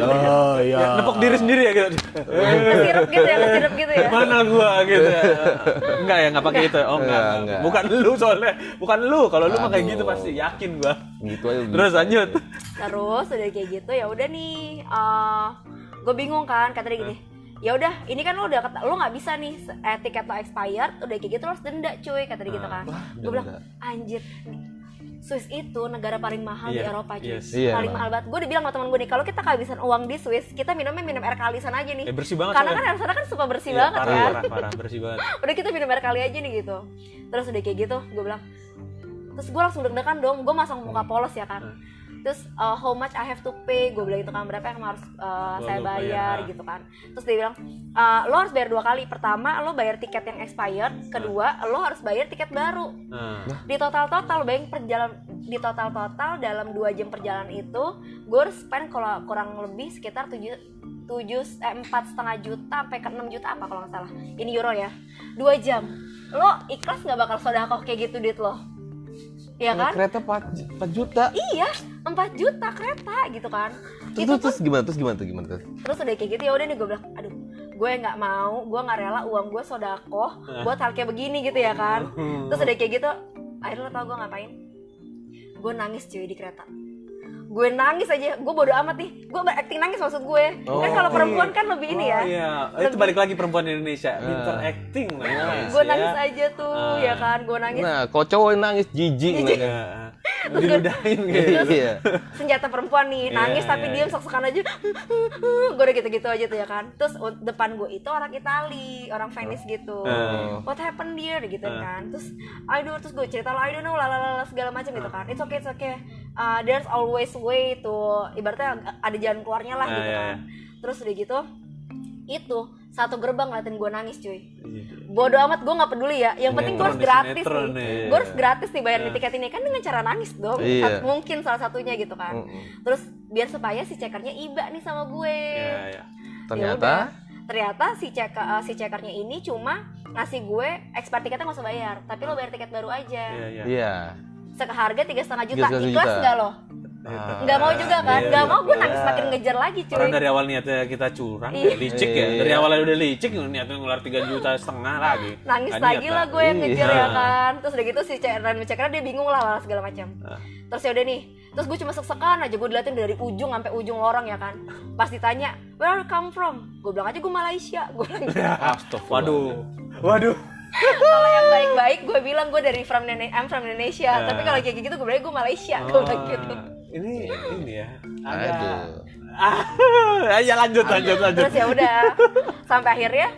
ya. Nepok diri sendiri ya gitu. Nge-sirup gitu ya. Mana gua gitu ya. Enggak ya, enggak pakai itu. Oh enggak. Bukan lu soalnya. Bukan lu. Kalau lu mah kayak gitu pasti yakin gua. Gitu aja. Terus lanjut. Terus udah kayak gitu ya udah nih. Gue bingung kan, kata dia gini. Ya udah, ini kan lo nggak bisa nih, tiket lo expired, udah kayak gitu lo harus denda cuy, kata dia gitu kan. Gue bilang anjir, Swiss itu negara paling mahal di Eropa cuy. Paling mahal banget. Gue udah bilang sama temen gue nih, kalau kita kehabisan uang di Swiss, kita minum air kalisan aja nih. Bersih banget. Karena kan air sana kan super bersih banget kan. Parah, bersih banget. Udah kita minum air kali aja nih gitu. Terus udah kayak gitu, gue bilang. Terus gue langsung deg-degan dong, gue masang muka polos ya kan. Terus how much I have to pay, gue bilang itu kan, berapa yang harus saya bayar gitu kan. Terus dia bilang lo harus bayar 2 kali. Pertama lo bayar tiket yang expired, kedua lo harus bayar tiket baru. Di total di total dalam 2 jam perjalanan itu gue harus spend kalau kurang lebih sekitar 4,5 juta sampai ke 6 juta apa kalau nggak salah, ini euro ya. 2 jam lo ikhlas nggak bakal sodakoh kayak gitu duit lo? Iya kan? Kereta 4 juta. Iya, 4 juta kereta gitu kan. Terus gimana? Terus udah kayak gitu ya udah nih, gue bilang, aduh, gue nggak mau, gue nggak rela uang gue sodakoh buat hal kayak begini gitu ya kan. Terus udah kayak gitu, akhirnya lo tau gue ngapain? Gue nangis cuy di kereta. Gue nangis aja, gue bodo amat nih, gue acting nangis maksud gue. Kan kalau perempuan kan lebih ini ya. Iya, itu balik lagi perempuan Indonesia, pinter acting. Gue nangis aja tuh, ya kan, gue nangis. Nah, kalau cowok yang nangis jijik. diludahin gitu. Iya. Senjata perempuan nih, nangis Iya, tapi iya, diam sok-sokan aja. Gue udah gitu-gitu aja tuh ya kan. Terus depan gue itu orang Itali, orang Venice gitu. What happened dear gitu kan. Terus terus gue cerita lah, I don't know lalala segala macam gitu kan. It's okay. There's always way to, ibaratnya ada jalan keluarnya lah gitu kan. Terus udah gitu, itu satu gerbang ngeliatin gue nangis cuy. Bodoh amat, gue nggak peduli ya. Yang penting gue harus gratis nih. Gue harus gratis nih bayar tiket ini kan dengan cara nangis dong. Mungkin salah satunya gitu kan. Terus biar supaya si cekernya iba nih sama gue. Ternyata si cekernya ini cuma ngasih gue expire tiketnya nggak usah bayar, tapi lo bayar tiket baru aja. Iya. Seharga 3,5 juta. Ikhlas nggak lo? Nggak mau juga kan? Nggak mau, gue nangis makin ngejar lagi cuy. Orang dari awal niatnya kita curang, licik ya. Dari awalnya udah licik, niatnya ngeluar 3,5 juta lagi. Nangis lagi lah gue yang ngejar ya kan. Terus udah gitu si cekernya dia bingung lah segala macam. Terus ya udah nih, terus gue cuma sek-sekan aja, gue diliatin dari ujung sampai ujung lorong ya kan. Pas ditanya, where you come from? Gue bilang aja gue Malaysia. Gue bilang gitu. Waduh. Kalau yang baik-baik gue bilang gue I'm from Indonesia. Tapi kalau kayak gitu gue bilang gue Malaysia. Gue bilang gitu. Ini ya. Aduh. Ya lanjut. Terus ya udah, sampai akhirnya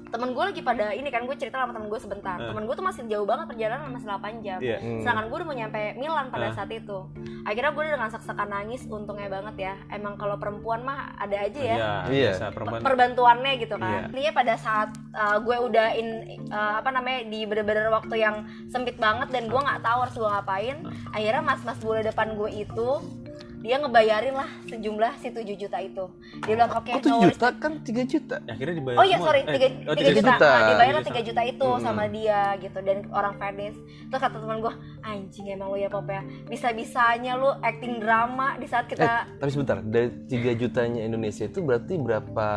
temen gue lagi pada ini kan, gue cerita sama temen gue sebentar. Temen gue tuh masih jauh banget perjalanan, masih 8 jam. Sedangkan gue udah mau nyampe Milan pada saat itu. Akhirnya gue udah dengan sek-sekan nangis, untungnya banget ya. Emang kalau perempuan mah ada aja ya. Iya. Perbantuannya gitu kan. Intinya pada saat gue udah di bener-bener waktu yang sempit banget dan gue nggak tahu harus gue ngapain. Akhirnya mas-mas bule depan gue itu dia ngebayarin lah sejumlah si 7 juta itu. Dia bilang oke, 7 juta kan 3 juta. Ya, akhirnya dibayar. Oh iya sorry, 3 juta. Dibayar 3 juta itu sama dia gitu, dan orang Venice. Terus kata teman gue, anjing emang lu ya Pop ya, bisa-bisanya lu acting drama di saat kita. Tapi sebentar, dari 3 jutanya Indonesia itu berarti berapa?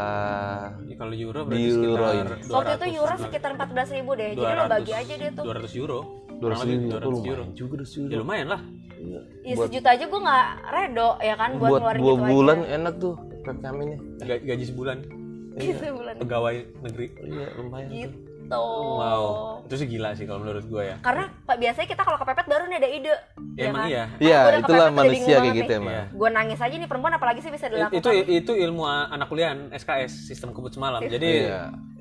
Ya, kalau euro berarti sekitar 200. Waktu itu euro sekitar 14.000 deh. Jadi lo bagi aja dia tuh. 200 euro. 200 euro. Juga 200 euro. Ya lumayan lah. Iya, sejuta aja gue nggak redo ya kan buat ngeluarin 2 bulan aja. Enak tuh PPKM ini. Gaji sebulan. Sebulan. Pegawai negeri. Iya, lumayan gitu. Wow, itu sih gila sih kalau menurut gue ya. Karena biasanya kita kalau kepepet baru nih ada ide. Ya, emang kan? iya. Iya, itulah manusia kayak gitu emang. Gue nangis aja nih, perempuan apalagi sih bisa dilakukan. Itu ilmu anak kuliah SKS, sistem kebut semalam. Jadi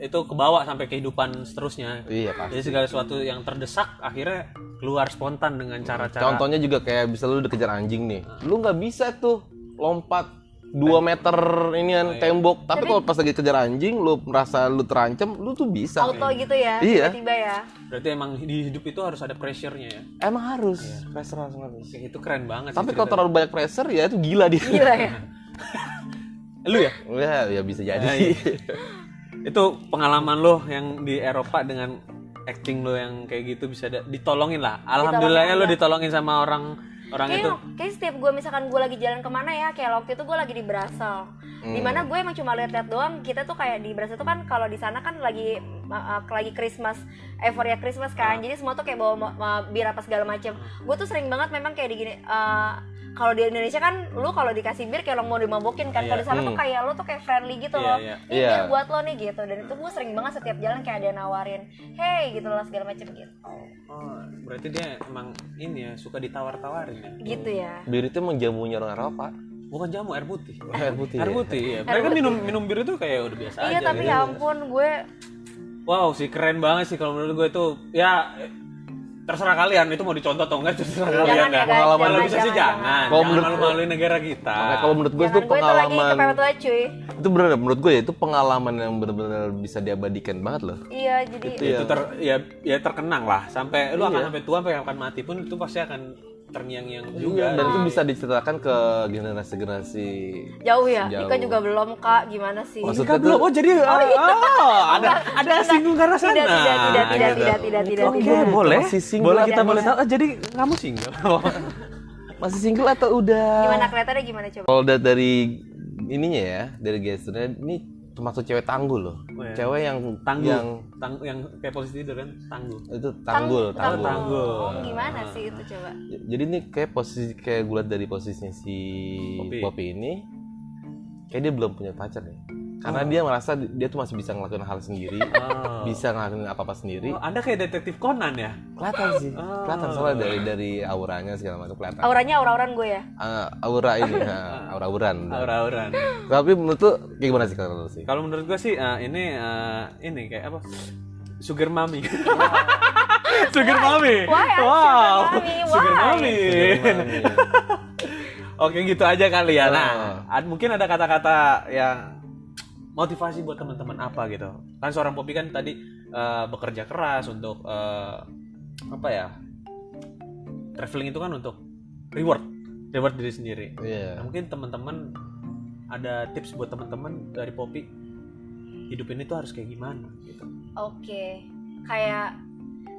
itu kebawa sampai kehidupan seterusnya. Iya, pasti. Jadi segala sesuatu yang terdesak akhirnya keluar spontan dengan cara-cara. Contohnya juga kayak bisa lu dikejar anjing nih. Lu nggak bisa tuh lompat 2 meter inian tembok, tapi kalau pas lagi kejar anjing lu merasa lu terancam, lu tuh bisa auto gitu ya, iya. tiba-tiba ya. Berarti emang di hidup itu harus ada pressure-nya ya. Emang harus pressure langsung harus. Itu keren banget. Tapi kalau terlalu banyak pressure ya itu gila dia. Gila ya. Lu ya? Ya bisa jadi sih. Itu pengalaman lo yang di Eropa dengan acting lo yang kayak gitu bisa ditolongin lah. Alhamdulillahnya lo ditolongin sama orang itu. Kayak setiap gue misalkan gue lagi jalan kemana ya, kayak waktu itu gue lagi di Brussels, dimana gue emang cuma lihat-lihat doang. Kita tuh kayak di Brussels tuh kan kalau di sana kan lagi Christmas, euforia Christmas kan, jadi semua tuh kayak bawa bir apa segala macam. Gue tuh sering banget memang kayak di gini. Kalau di Indonesia kan lu kalau dikasih bir kayak lo mau dimabokin kan. Kalau di sana tuh kayak lo tuh kayak friendly gitu loh. Ini bir buat lo nih gitu. Dan itu gue sering banget setiap jalan kayak ada yang nawarin, hey gitu lah segala macam gitu. Oh, berarti dia emang ini ya suka ditawar-tawarin ya. Gitu ya. Bir itu emang jamunya orang Eropa. Bukan jamu, air putih. Air putih. Air putih ya. Mereka minum bir itu kayak udah biasa aja. Iya, tapi gitu. ya ampun gue. Wow, sih keren banget sih kalau menurut gue itu. Ya terserah kalian itu mau dicontoh atau enggak, terserah kalian ya. Pengalaman kalau bisa sih jangan. Kalau menurut malu-maluin negara kita. Kalau menurut gue itu pengalaman. Itu bener menurut gue ya itu pengalaman yang benar-benar bisa diabadikan banget loh. Iya, jadi itu terkenang lah sampai lu akan sampai tua sampai akan mati pun itu pasti akan terngiang-ngiang juga. Dan itu bisa diceritakan ke generasi-generasi jauh ya. Ika juga belum Kak, gimana sih? Maksudnya belum. Oh jadi ada singgung karena sana. Tidak. Oke, boleh. Boleh kita boleh tahu. Jadi kamu single? Masih single atau udah? Gimana kelihatannya gimana coba? Kalau dari ininya ya, dari gesturnya ini termasuk cewek tanggul loh. Cewek yang tangguh. Yang kayak posisi tidur kan, tangguh. Itu tanggul. Oh, gimana sih itu coba? Jadi ini kayak posisi gue liat dari posisinya si Poppy ini, kayak dia belum punya pacar nih. Karena dia merasa dia tuh masih bisa ngelakuin hal sendiri, bisa ngelakuin apa-apa sendiri. Anda kayak detektif Conan ya? Kelihatan sih, kelihatan soalnya dari auranya segala macam kelihatan. Auranya aura-auran gue ya. Aura ini, aura-auran. Aura-auran. Tapi menurut tuh kayak gimana sih kalau sih? Kalau menurut gue sih ini kayak apa? Sugar mommy. Sugar mommy. Wow. Sugar mommy. Oke, gitu aja kali ya. Nah, mungkin ada kata-kata yang motivasi buat teman-teman apa gitu. Kan seorang Poppy kan tadi bekerja keras untuk apa ya? Traveling itu kan untuk reward diri sendiri. Nah, mungkin teman-teman ada tips buat teman-teman dari Poppy, hidup ini tuh harus kayak gimana gitu. Oke. Kayak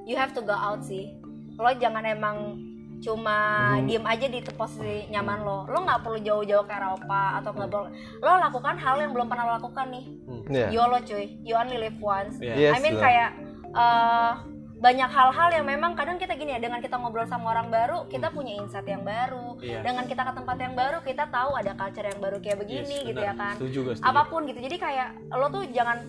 you have to go out sih. Lo jangan emang cuma diem aja di posisi nyaman lo nggak perlu jauh-jauh ke Eropa atau nggak perlu, lo lakukan hal yang belum pernah lo lakukan nih. YOLO cuy, you only live once. I mean kayak banyak hal-hal yang memang kadang kita gini ya, dengan kita ngobrol sama orang baru kita punya insight yang baru, dengan kita ke tempat yang baru kita tahu ada culture yang baru kayak begini gitu ya kan. Setuju. Apapun gitu, jadi kayak lo tuh jangan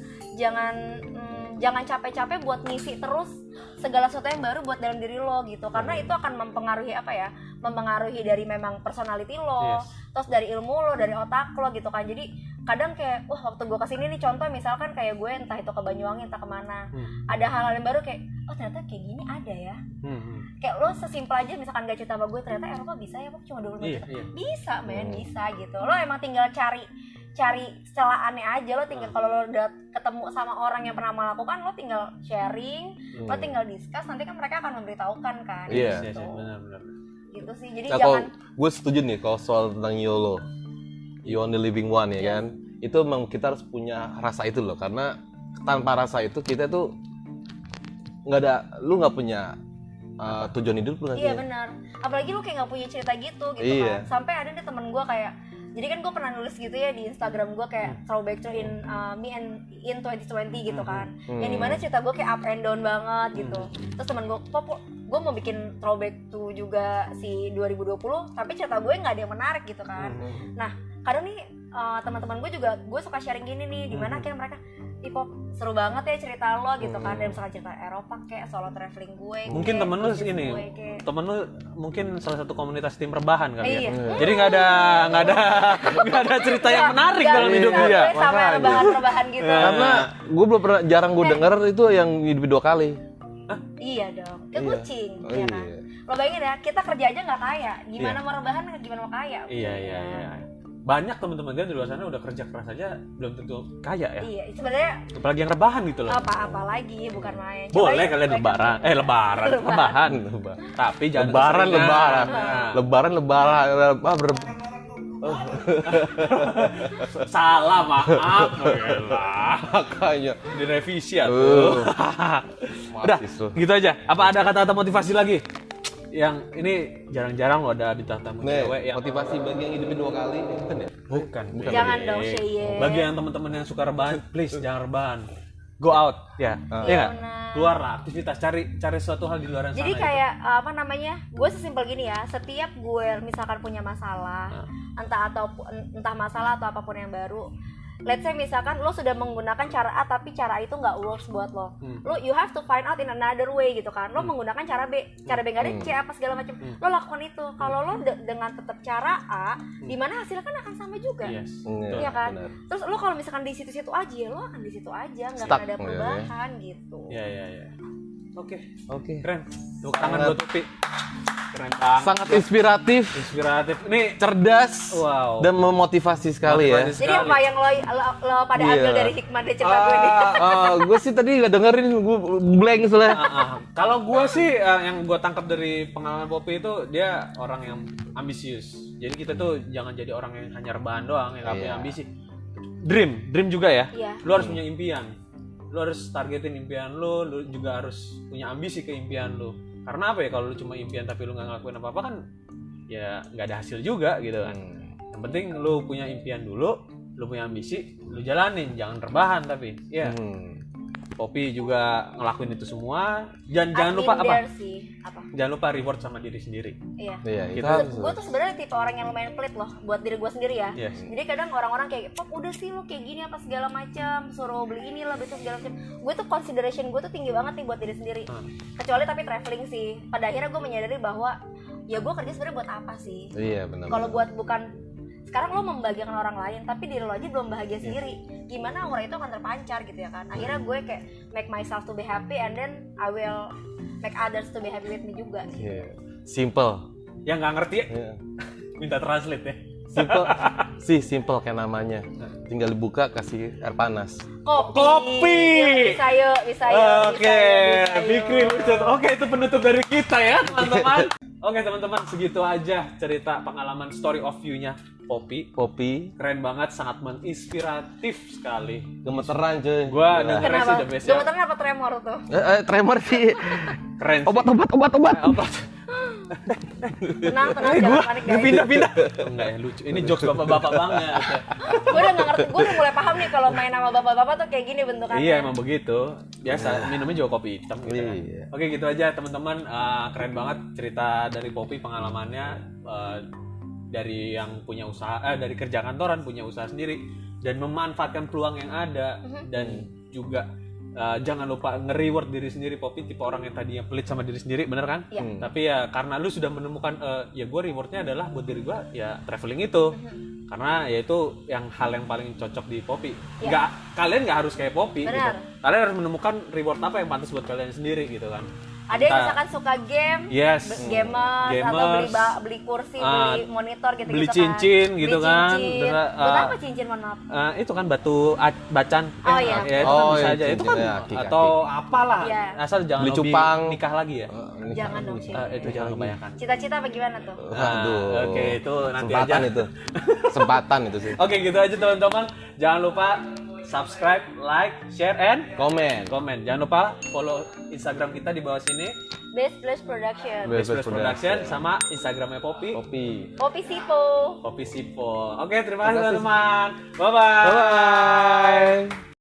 capek-capek buat ngisi terus segala sesuatu yang baru buat dalam diri lo gitu, karena itu akan mempengaruhi mempengaruhi dari memang personality lo, terus dari ilmu lo, dari otak lo gitu kan. Jadi kadang kayak waktu gue kesini nih, contoh misalkan kayak gue entah itu ke Banyuwangi entah kemana, ada hal-hal yang baru kayak ternyata kayak gini ada ya. Kayak lo sesimpel aja misalkan gak cerita sama gue ternyata Eropa bisa ya cuma 25 juta. Bisa men, bisa gitu. Lo emang tinggal cari celaannya aja. Lo tinggal kalau lo udah ketemu sama orang yang pernah melakukan, lo tinggal sharing, lo tinggal discuss, nanti kan mereka akan memberitahukan kan. Iya, benar. Gitu sih. Jadi jangan. Gue setuju nih kalau soal tentang YOLO, you only living one ya kan. Itu memang kita harus punya rasa itu loh, karena tanpa rasa itu kita tuh lu nggak punya tujuan hidup lu. Iya benar. Apalagi lu kayak nggak punya cerita gitu kan. Sampai ada nih temen gue kayak, jadi kan gue pernah nulis gitu ya di Instagram gue kayak throwback to me and in 2020 gitu kan. Yang dimana cerita gue kayak up and down banget gitu. Terus temen gue, gue mau bikin throwback to juga si 2020, tapi cerita gue nggak ada yang menarik gitu kan. Nah kadang nih teman-teman gue juga, gue suka sharing gini nih, dimana akhirnya mereka, Pop seru banget ya cerita lo gitu kan, dan misalkan cerita Eropa kayak solo traveling gue. Mungkin temen lu ini, temen lu mungkin salah satu komunitas tim rebahan kali ya. Jadi nggak ada cerita yang menarik dalam hidup dia. Sama rebahan gitu. Karena gue belum pernah, jarang gue denger itu yang hidup 2 kali. Iya dong, kayak kucing, ya kan. Lo bayangin ya, kita kerja aja nggak kaya, gimana mau rebahan, gimana mau kaya? Iya. Banyak teman-teman gue di luar sana udah kerja keras aja belum tentu kaya ya. Iya, sebenarnya. Apalagi yang rebahan gitu loh. Apalagi bukan main. Boleh kalian lebaran. Rebahan. Tapi jangan lebaran. Salah, maaf. Makanya direvisi ya tuh. Udah, gitu aja. Apa ada kata-kata motivasi lagi? Yang ini jarang-jarang lo ada bintang tamu cewek yang motivasi bagi yang hidupin 2 kali, bukan ya? Bukan. Jangan dong, Sheye. Bagi yang teman-teman yang suka rebahan, please jangan rebahan. Go out ya. Iya. Keluar lah, aktivitas, cari sesuatu hal di luar sana. Jadi kayak gue sesimpel gini ya, setiap gue misalkan punya masalah, entah masalah atau apapun yang baru, let's say misalkan lo sudah menggunakan cara A tapi cara itu nggak works buat lo, you have to find out in another way gitu kan. Lo menggunakan cara B nggak ada C apa segala macam, lo lakukan itu. Kalau lo dengan tetap cara A, dimana hasilnya kan akan sama juga, iya kan. Bener. Terus lo kalau misalkan di situ-situ aja, lo akan di situ aja, nggak akan ada perubahan gitu. Iya. Oke. Keren. Tepuk tangan buat Poppy. Keren banget. Sangat inspiratif. Ini cerdas. Wow. Dan memotivasi sekali ya. Jadi apa yang lo pada ambil dari hikmah dari cerita gue nih? Gue sih tadi nggak dengerin, gue blank soalnya. Kalau gue sih yang gue tangkap dari pengalaman Poppy itu, dia orang yang ambisius. Jadi kita tuh jangan jadi orang yang hanya rebahan doang, yang nggak punya ambisi. Dream juga ya. Lo harus punya impian. Lo harus targetin impian lo juga harus punya ambisi ke impian lo. Karena apa ya, kalau lo cuma impian tapi lo nggak ngelakuin apa-apa kan ya nggak ada hasil juga gitu kan. Yang penting lo punya impian dulu, lo punya ambisi, lo jalanin, jangan rebahan tapi ya. Poppy juga ngelakuin itu semua. Dan jangan I've lupa been apa? there sih. Apa? Jangan lupa reward sama diri sendiri. Iya. Iya, itu Gitu. harus. Gue tuh sebenarnya tipe orang yang lumayan pelit loh buat diri gue sendiri ya. Yes. Jadi kadang orang-orang kayak, Pop udah sih lo kayak gini apa segala macam, suruh beli ini lah besok segala macam. Gue tuh consideration gue tuh tinggi banget nih buat diri sendiri. Kecuali tapi traveling sih. Pada akhirnya gue menyadari bahwa ya gue kerja sebenarnya buat apa sih? Iya, benar. Kalau buat bukan sekarang lo membahagiakan orang lain tapi diri lo aja belum bahagia sendiri, gimana aura itu akan terpancar gitu ya kan. Akhirnya gue kayak make myself to be happy and then I will make others to be happy with me juga. Iya. Simple. Yang nggak ngerti ya, Iya. minta translate ya. Simple. Simple kayak namanya. Tinggal dibuka kasih air panas. Kopi. Bisa yuk, bisa yuk. Oke, bisa yuk. bikin lucu. Oke, itu penutup dari kita ya, teman-teman. Oke, teman-teman, segitu aja cerita pengalaman story of you-nya Poppy. Poppy. Keren banget, sangat menginspiratif sekali. Gemeteran cuy. Gua Nah. denger Kenapa? sih the best ya. Gemeteran apa tremor tuh? Tremor sih. Keren. sih. Obat. Tenang, jangan panik guys. Pindah. Enggak ya, lucu. Ini jokes bapak-bapak banget. Gue udah nggak ngerti, gue udah mulai paham nih kalau main sama bapak-bapak tuh kayak gini bentukannya. Iya, emang begitu. Biasa, minumnya juga kopi hitam gitu kan. Iya. Oke, gitu aja teman-teman. Keren banget cerita dari Poppy, pengalamannya dari yang punya usaha, dari kerja kantoran punya usaha sendiri dan memanfaatkan peluang yang ada. Dan juga jangan lupa nge-reward diri sendiri. Poppy tipe orang yang tadinya pelit sama diri sendiri, bener kan? Iya. Tapi ya karena lu sudah menemukan ya gue rewardnya adalah buat diri gue ya traveling itu. Karena ya itu yang hal yang paling cocok di Poppy. Kalian nggak harus kayak Poppy gitu. Benar. Kalian harus menemukan reward apa yang pantas buat kalian sendiri gitu kan. Ada yang misalkan suka game, Yes. gamers, atau beli kursi, beli monitor gitu-gitu beli kan. cincin gitu Beli kan. cincin. Terus, Buat apa cincin, mohon maaf? itu kan batu bacan. Oh, iya. Ya, itu kan bisa iya, aja. Itu kan cincinnya aki-aki. atau apalah. Iya. Asal jangan Beli hobi cupang. nikah lagi ya. Jangan dong, Cik. Itu jangan kebanyakan. Cita-cita bagaimana tuh? Aduh. Oke, itu nanti Kesempatan aja. itu. Kesempatan itu sih. Oke, gitu aja teman-teman. Jangan lupa subscribe, like, share, and Komen. komen. Jangan lupa follow Instagram kita di bawah sini. Best Place Production. Best Best Production sama Instagramnya Poppy. Poppy. Kopi Sipo. Poppy Sipo. Oke, terima kasih Terima kasih. teman-teman. Bye-bye. Bye.